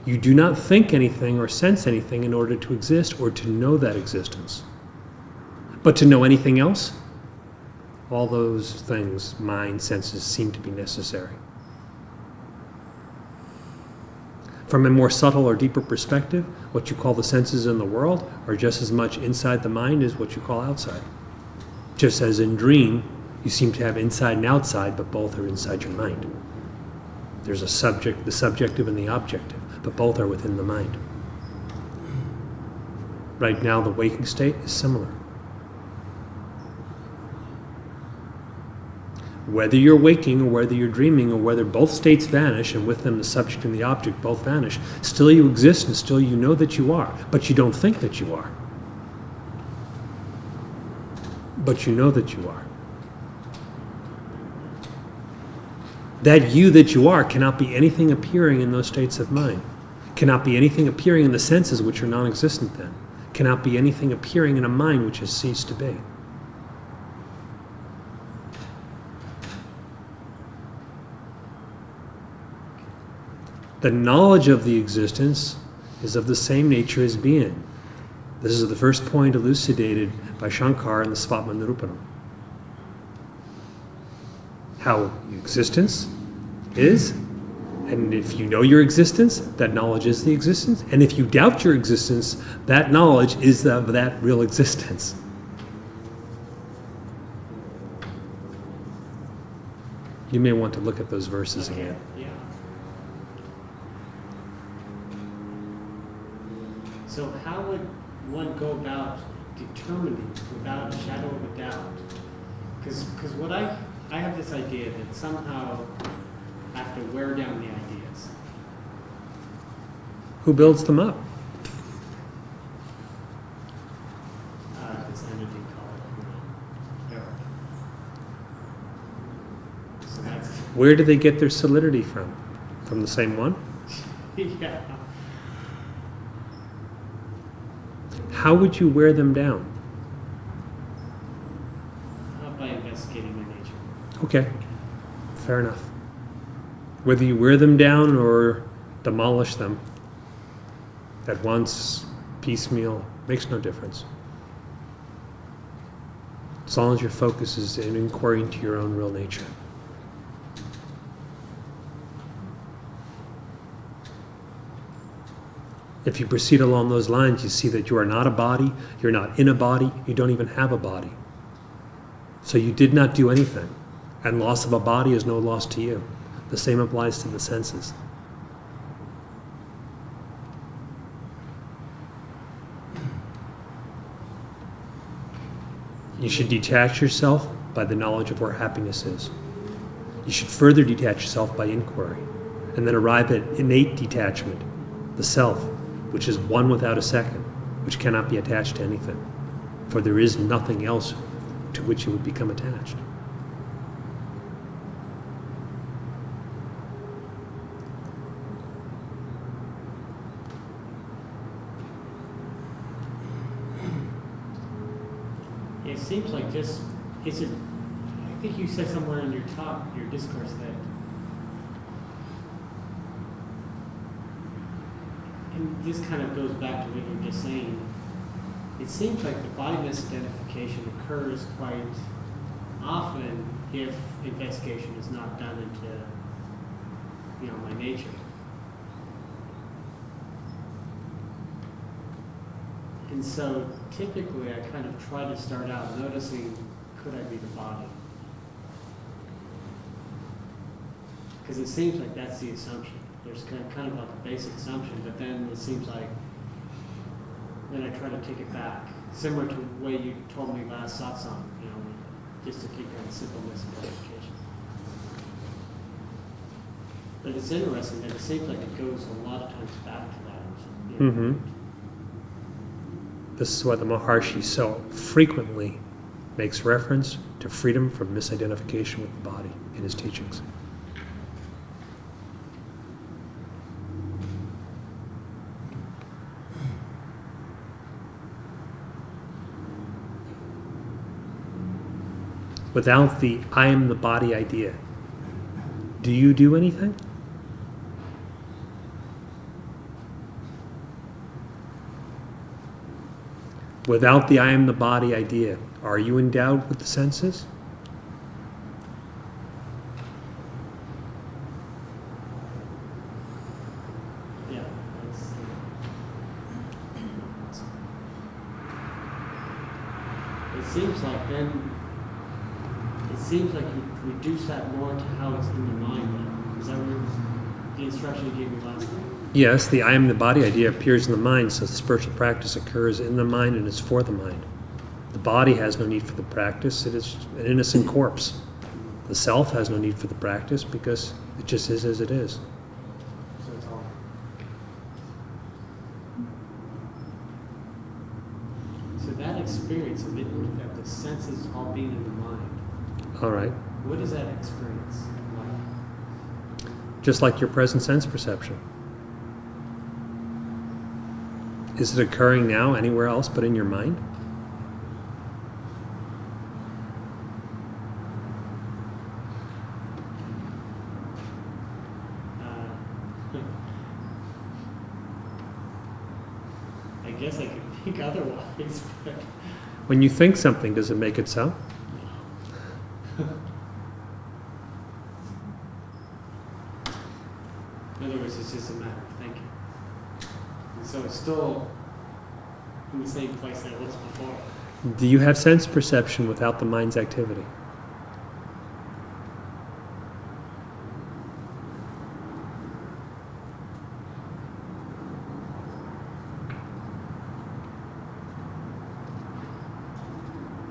S1: You do not think anything or sense anything in order to exist or to know that existence. But to know anything else, all those things, mind, senses, seem to be necessary. From a more subtle or deeper perspective, what you call the senses in the world are just as much inside the mind as what you call outside. Just as in dream, you seem to have inside and outside, but both are inside your mind. There's a subject, the subjective and the objective, but both are within the mind. Right now, the waking state is similar. Whether you're waking or whether you're dreaming or whether both states vanish and with them the subject and the object both vanish, still you exist and still you know that you are, but you don't think that you are. But you know that you are. That you that you are cannot be anything appearing in those states of mind. Cannot be anything appearing in the senses which are non-existent then. Cannot be anything appearing in a mind which has ceased to be. The knowledge of the existence is of the same nature as being. This is the first point elucidated by Shankara in the Svatmanirupanam. How existence is, and if you know your existence, that knowledge is the existence, and if you doubt your existence, that knowledge is of that real existence. You may want to look at those verses
S6: Okay,
S1: again.
S6: yeah. So how would one go about determining without a shadow of a doubt? Because what I have this idea that somehow I have to wear down the ideas.
S1: Who builds them up?
S6: This energy called error. So that's
S1: Where do they get their solidity from? From the same one?
S6: yeah.
S1: How would you wear them down?
S6: By investigating their nature.
S1: Okay, fair enough. Whether you wear them down or demolish them at once, piecemeal, makes no difference. As long as your focus is in inquiry into your own real nature. If you proceed along those lines, you see that you are not a body, you're not in a body, you don't even have a body. So you did not do anything, and loss of a body is no loss to you. The same applies to the senses. You should detach yourself by the knowledge of where happiness is. You should further detach yourself by inquiry, and then arrive at innate detachment, the self, which is one without a second, which cannot be attached to anything, for there is nothing else to which it would become attached.
S6: It seems like just, is it, I think you said somewhere in your talk, your discourse, that, and this kind of goes back to what you were just saying, it seems like the body misidentification occurs quite often if investigation is not done into, my nature. And so typically I kind of try to start out noticing, could I be the body? Because it seems like that's the assumption. There's kind of like a basic assumption, but then it seems like, then I try to take it back. Similar to the way you told me last satsang, just to keep that simple misidentification. But it's interesting that it seems like it goes a lot of times back to that.
S1: Mm-hmm. This is why the Maharshi so frequently makes reference to freedom from misidentification with the body in his teachings. Without the I am the body idea, do you do anything? Without the I am the body idea, are you endowed with the senses?
S6: Yeah, it seems like then, it seems like you reduce that more to how it's in the mind then. Is that what the instruction you gave me last night.
S1: Yes, the I am the body idea appears in the mind, so the spiritual practice occurs in the mind and is for the mind. The body has no need for the practice, it is an innocent corpse. The self has no need for the practice because it just is as it is.
S6: So it's all. So that experience of it, of the senses all being in the mind,
S1: All right.
S6: what is that experience like?
S1: Just like your present sense perception. Is it occurring now anywhere else but in your mind?
S6: I guess I could think otherwise, but
S1: When you think something, does it make it so?
S6: in other words, it's just a matter of thinking. And so it's still in the same place that it was before.
S1: Do you have sense perception without the mind's activity?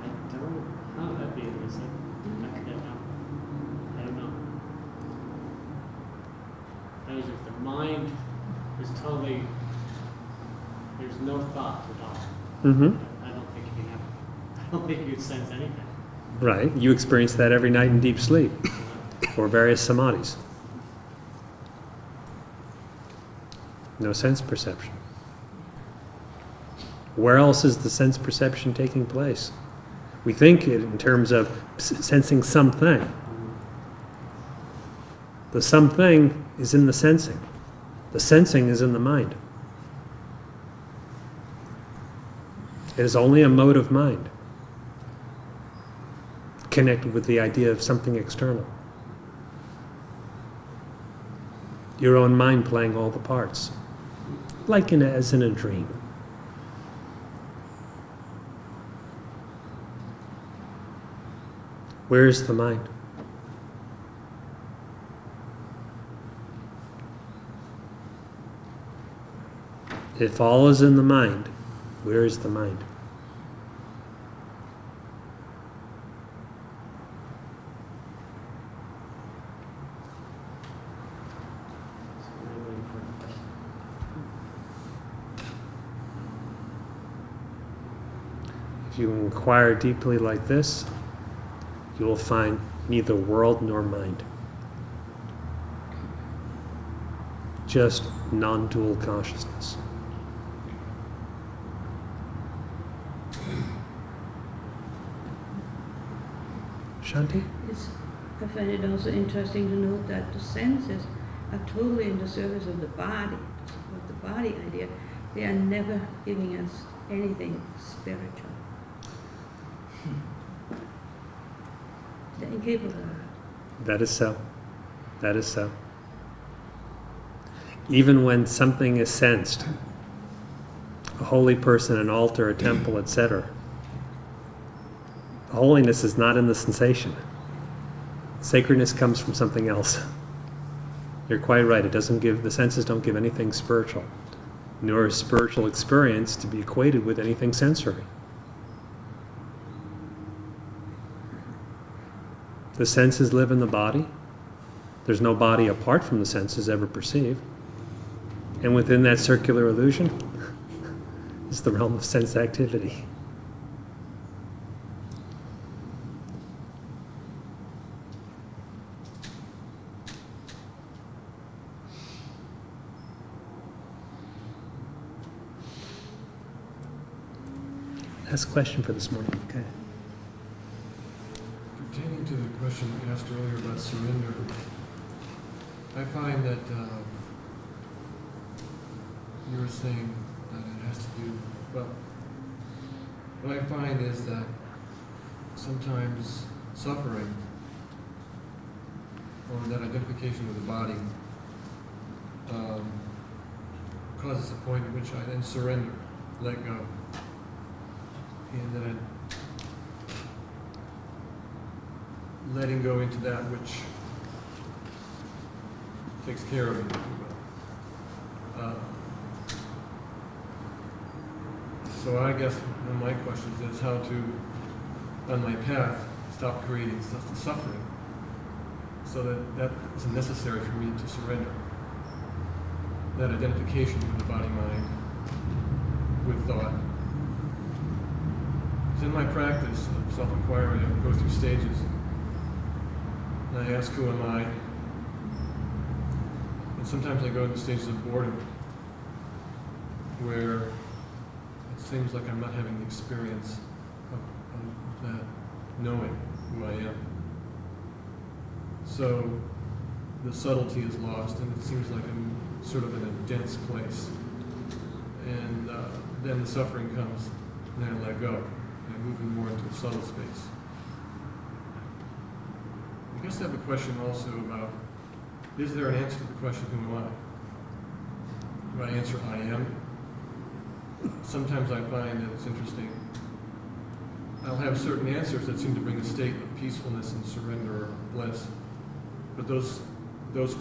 S6: I don't, oh, that'd be interesting. I could get out. I don't know. That is, if the mind is totally, there's no thought at all.
S1: Mm-hmm.
S6: I don't think you can have, I don't think you'd sense anything.
S1: Right. You experience that every night in deep sleep or various samadhis. No sense perception. Where else is the sense perception taking place? We think it in terms of sensing something. The something is in the sensing. The sensing is in the mind. It is only a mode of mind connected with the idea of something external. Your own mind playing all the parts, like as in a dream. Where is the mind? If all is in the mind, where is the mind?
S6: It's a really important question.
S1: If you inquire deeply like this, you will find neither world nor mind. Just non-dual consciousness. Shanti?
S7: It's, I find it also interesting to note that the senses are totally in the service of the body, of the body idea. They are never giving us anything spiritual. They're incapable of it.
S1: That is so. That is so. Even when something is sensed, a holy person, an altar, a temple, etc., holiness is not in the sensation. Sacredness comes from something else. You're quite right. It doesn't give, the senses don't give anything spiritual, nor is spiritual experience to be equated with anything sensory. The senses live in the body. There's no body apart from the senses ever perceived. And within that circular illusion is the realm of sense activity. Last question for this morning. Okay.
S8: Pertaining to the question asked earlier about surrender, I find that you were saying that it has to do, well, what I find is that sometimes suffering or that identification with the body causes a point at which I then surrender, let go, and then letting go into that which takes care of me, if you will. So I guess one of my questions is how to, on my path, stop creating suffering, so that isn't necessary for me to surrender. That identification with the body-mind, with thought. In my practice of self-inquiry, I go through stages, and I ask, who am I? And sometimes I go into stages of boredom, where it seems like I'm not having the experience of that knowing who I am. So the subtlety is lost, and it seems like I'm sort of in a dense place. And then the suffering comes, and I let go. And I move more into a subtle space. I guess I have a question also about, is there an answer to the question, who am I? Do I answer, I am? Sometimes I find that it's interesting. I'll have certain answers that seem to bring a state of peacefulness and surrender or bliss. But those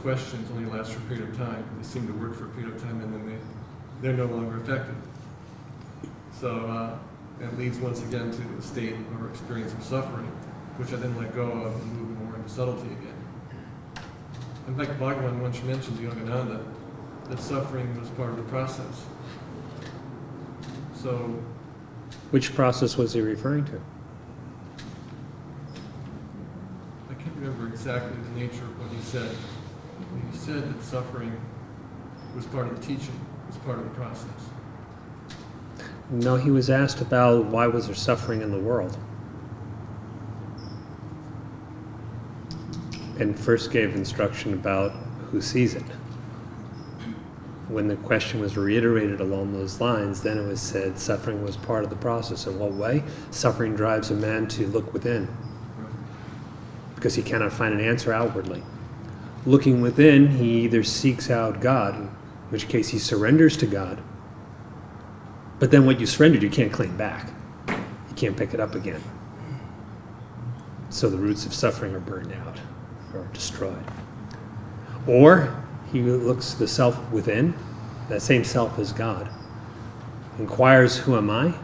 S8: questions only last for a period of time. They seem to work for a period of time, and then they're no longer effective. So that leads once again to a state or experience of suffering, which I then let go of and move more into subtlety again. In fact, Bhagavan once mentioned to Yogananda that suffering was part of the process. So,
S1: Which process was he referring to?
S8: I can't remember exactly the nature of what he said. He said that suffering was part of the teaching, was part of the process.
S1: No, he was asked about why was there suffering in the world. And first gave instruction about who sees it. When the question was reiterated along those lines, then it was said suffering was part of the process. In what way? Suffering drives a man to look within, because he cannot find an answer outwardly. Looking within, he either seeks out God, in which case he surrenders to God, but then what you surrendered, you can't claim back. You can't pick it up again. So the roots of suffering are burned out or destroyed. Or he looks to the self within, that same self is God, inquires, who am I?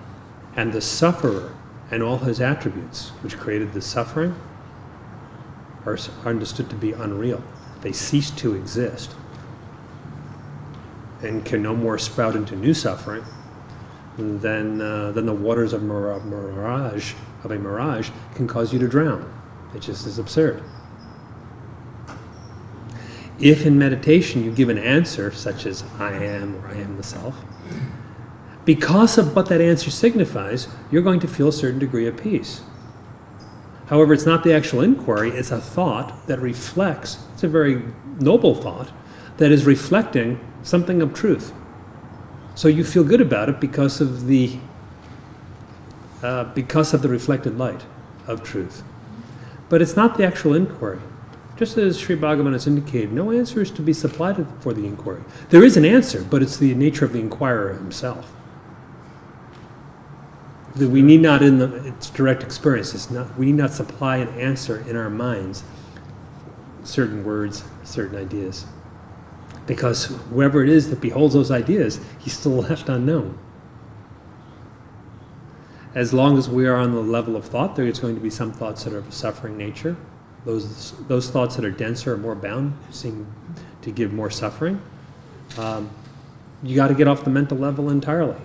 S1: And the sufferer and all his attributes, which created the suffering, are understood to be unreal. They cease to exist and can no more sprout into new suffering than the waters of a mirage can cause you to drown. It just is absurd. If in meditation you give an answer such as I am, or I am the self, because of what that answer signifies, you're going to feel a certain degree of peace. However, it's not the actual inquiry, it's a thought that reflects, it's a very noble thought, that is reflecting something of truth. So you feel good about it because of the reflected light of truth. But it's not the actual inquiry. Just as Sri Bhagavan has indicated, no answer is to be supplied for the inquiry. There is an answer, but it's the nature of the inquirer himself. That we need not, in its direct experience, we need not supply an answer in our minds, certain words, certain ideas. Because whoever it is that beholds those ideas, he's still left unknown. As long as we are on the level of thought, there is going to be some thoughts that are of a suffering nature. Those thoughts that are denser or more bound seem to give more suffering. You got to get off the mental level entirely.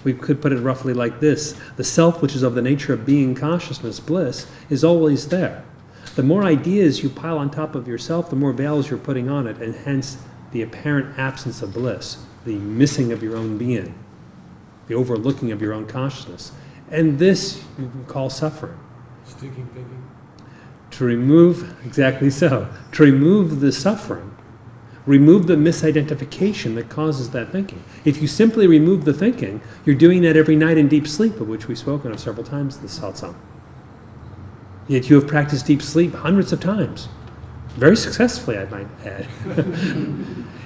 S1: We could put it roughly like this. The self, which is of the nature of being, consciousness, bliss, is always there. The more ideas you pile on top of yourself, the more veils you're putting on it, and hence the apparent absence of bliss, the missing of your own being, the overlooking of your own consciousness. And this you can call suffering.
S8: Stinking thinking.
S1: To remove the suffering, remove the misidentification that causes that thinking. If you simply remove the thinking, you're doing that every night in deep sleep, of which we've spoken of several times in the Satsang. Yet you have practiced deep sleep hundreds of times. Very successfully, I might add.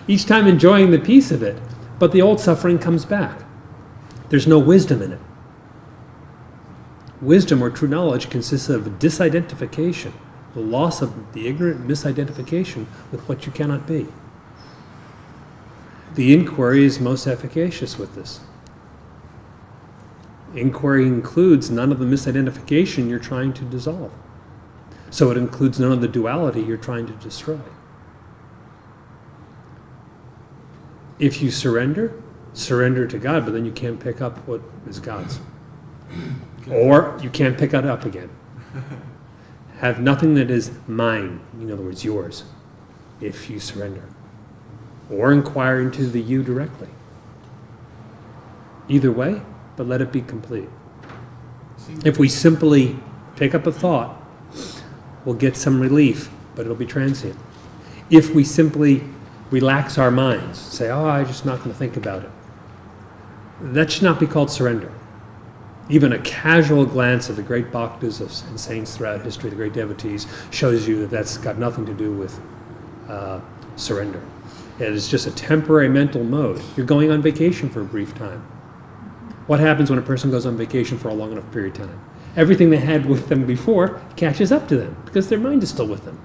S1: Each time enjoying the peace of it, but the old suffering comes back. There's no wisdom in it. Wisdom or true knowledge consists of disidentification, The loss of the ignorant misidentification with what you cannot be. The inquiry is most efficacious with this. Inquiry includes none of the misidentification you're trying to dissolve. So it includes none of the duality you're trying to destroy. If you surrender to God, but then you can't pick up what is God's. Or you can't pick it up again. Have nothing that is mine, in other words, yours, if you surrender. Or inquire into the you directly. Either way, but let it be complete. If we simply pick up a thought, we'll get some relief, but it'll be transient. If we simply relax our minds, say, I'm just not going to think about it, that should not be called surrender. Even a casual glance at the great bhaktas and saints throughout history, the great devotees, shows you that that's got nothing to do with surrender. It is just a temporary mental mode. You're going on vacation for a brief time. What happens when a person goes on vacation for a long enough period of time? Everything they had with them before catches up to them because their mind is still with them.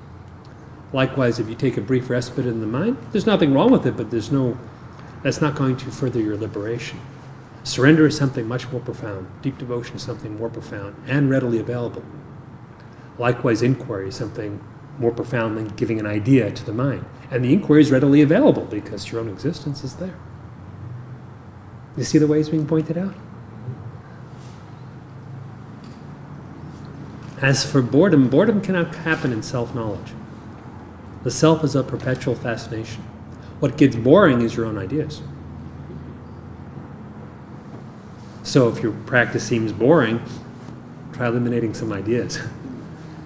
S1: Likewise, if you take a brief respite in the mind, there's nothing wrong with it, but that's not going to further your liberation. Surrender is something much more profound. Deep devotion is something more profound and readily available. Likewise, inquiry is something more profound than giving an idea to the mind. And the inquiry is readily available because your own existence is there. You see the ways being pointed out? As for boredom, boredom cannot happen in self-knowledge. The self is a perpetual fascination. What gets boring is your own ideas. So if your practice seems boring, try eliminating some ideas.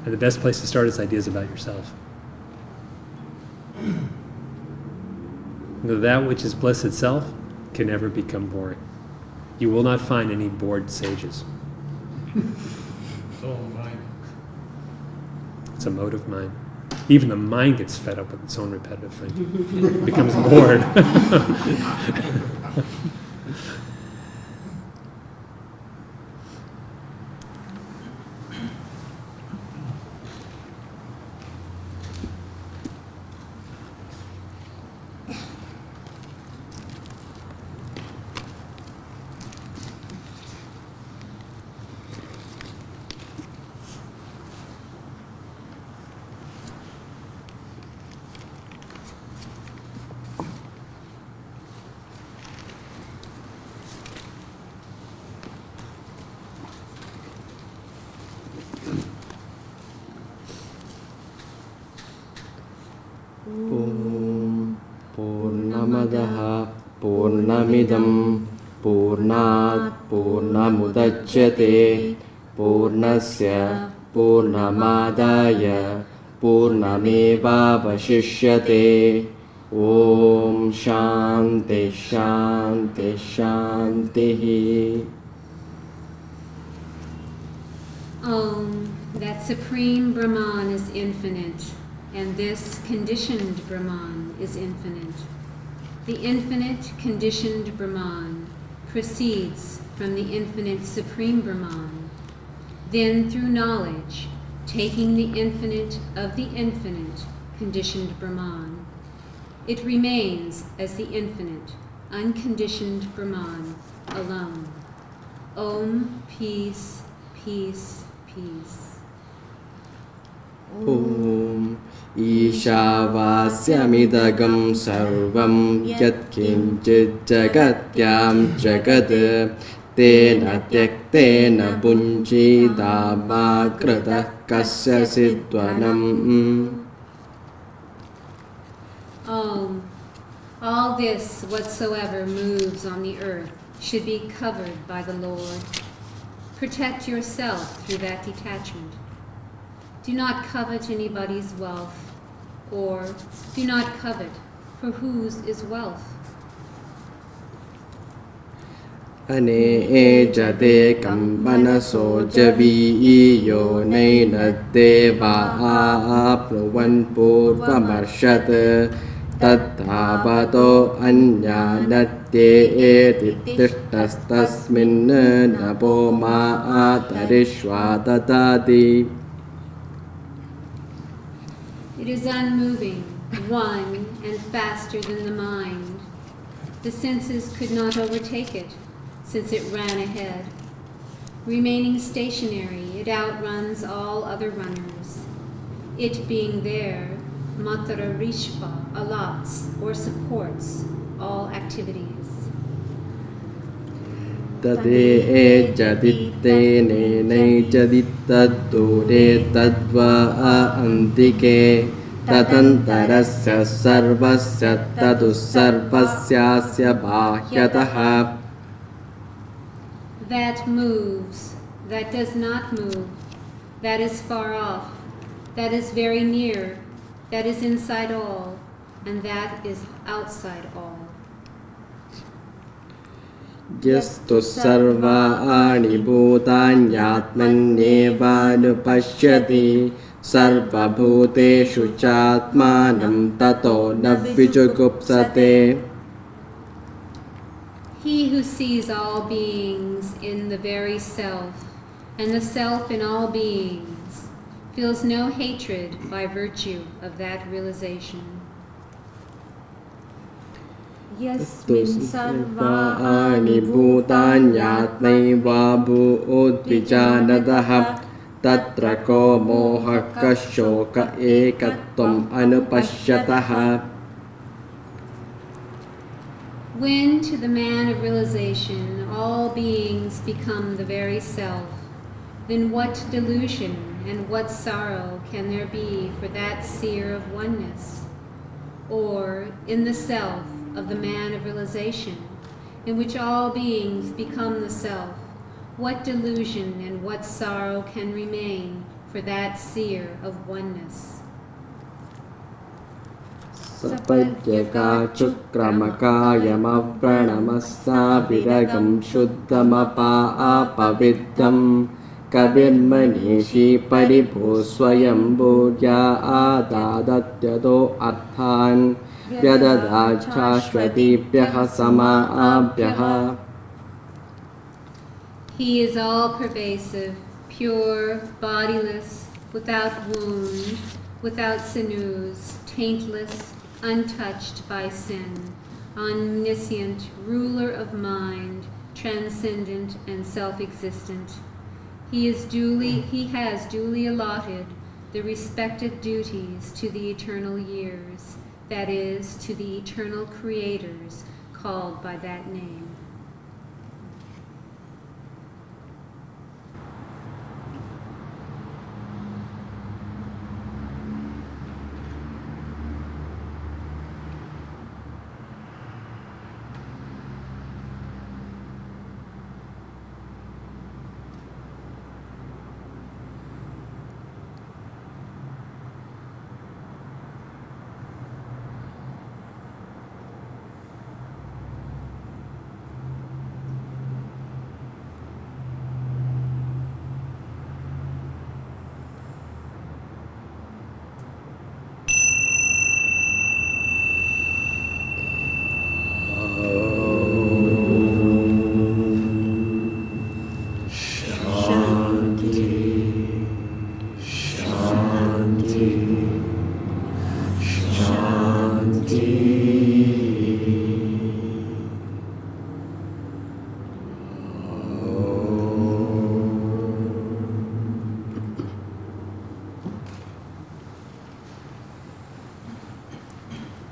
S1: And the best place to start is ideas about yourself. That which is bliss itself can never become boring. You will not find any bored sages.
S8: It's all mind.
S1: It's a mode of mind. Even the mind gets fed up with its own repetitive thinking. It becomes bored.
S9: Purnamadaha Purnamidam Purnat Purnamudachyate Purnasya Purnamadaya Purnamevavashishyate. Om Shanti Shanti Shanti.
S10: That Supreme Brahman is infinite, and this conditioned Brahman is infinite. The infinite conditioned Brahman proceeds from the infinite Supreme Brahman. Then through knowledge, taking the infinite of the infinite conditioned Brahman, it remains as the infinite, unconditioned Brahman alone. Om, peace, peace, peace.
S9: Om Ishavasyamitagam sarvam yatkinchit jagatyam jagat tena tyaktena punchidama kratah kasya siddhanam.
S10: All this whatsoever moves on the earth should be covered by the Lord. Protect yourself through that detachment. Do not covet anybody's wealth, or do not covet, for whose is wealth?
S9: Ane jate kampanaso javi yo naina deva apravan purvamarshad tattavato anya natye titishtas tasmin napo ma atarishva tatati.
S10: It is unmoving, one, and faster than the mind. The senses could not overtake it, since it ran ahead. Remaining stationary, it outruns all other runners. It being there, Matara Rishva allots or supports all activities.
S9: Tade jadite ne jadittadure tadva antike tatantarasya sarvasya tadussarvasyasya bahyataha.
S10: That moves, that does not move, that is far off, that is very near, that is inside all, and that is outside all.
S9: Yastu sarvāni bhūtānyātmanyeva nupashyati sarva bhūteshu chātmanam tato navvijugupsate.
S10: He who sees all beings in the very self, and the self in all beings, feels no hatred by virtue of that realization.
S9: Yastu sarvāni bhūtānyātmaiva bhūtvijanadaha tatra ko moha kashoka ekatvam anupashyataha.
S10: When to the man of realization all beings become the very self, then what delusion and what sorrow can there be for that seer of oneness? Or in the self of the man of realization, in which all beings become the self, what delusion and what sorrow can remain for that seer of oneness?
S9: Sapajyaka chukramakayamavranamassa viragam shuddhamapa apaviddham kavirmanishi paribhusvayam bhurya adadatyato arthan vyadadachashvatibhyaha samaabhyaha.
S10: He is all pervasive, pure, bodiless, without wound, without sinews, taintless, untouched by sin, omniscient, ruler of mind, transcendent and self-existent. He has duly allotted the respective duties to the eternal years, that is, to the eternal creators called by that name.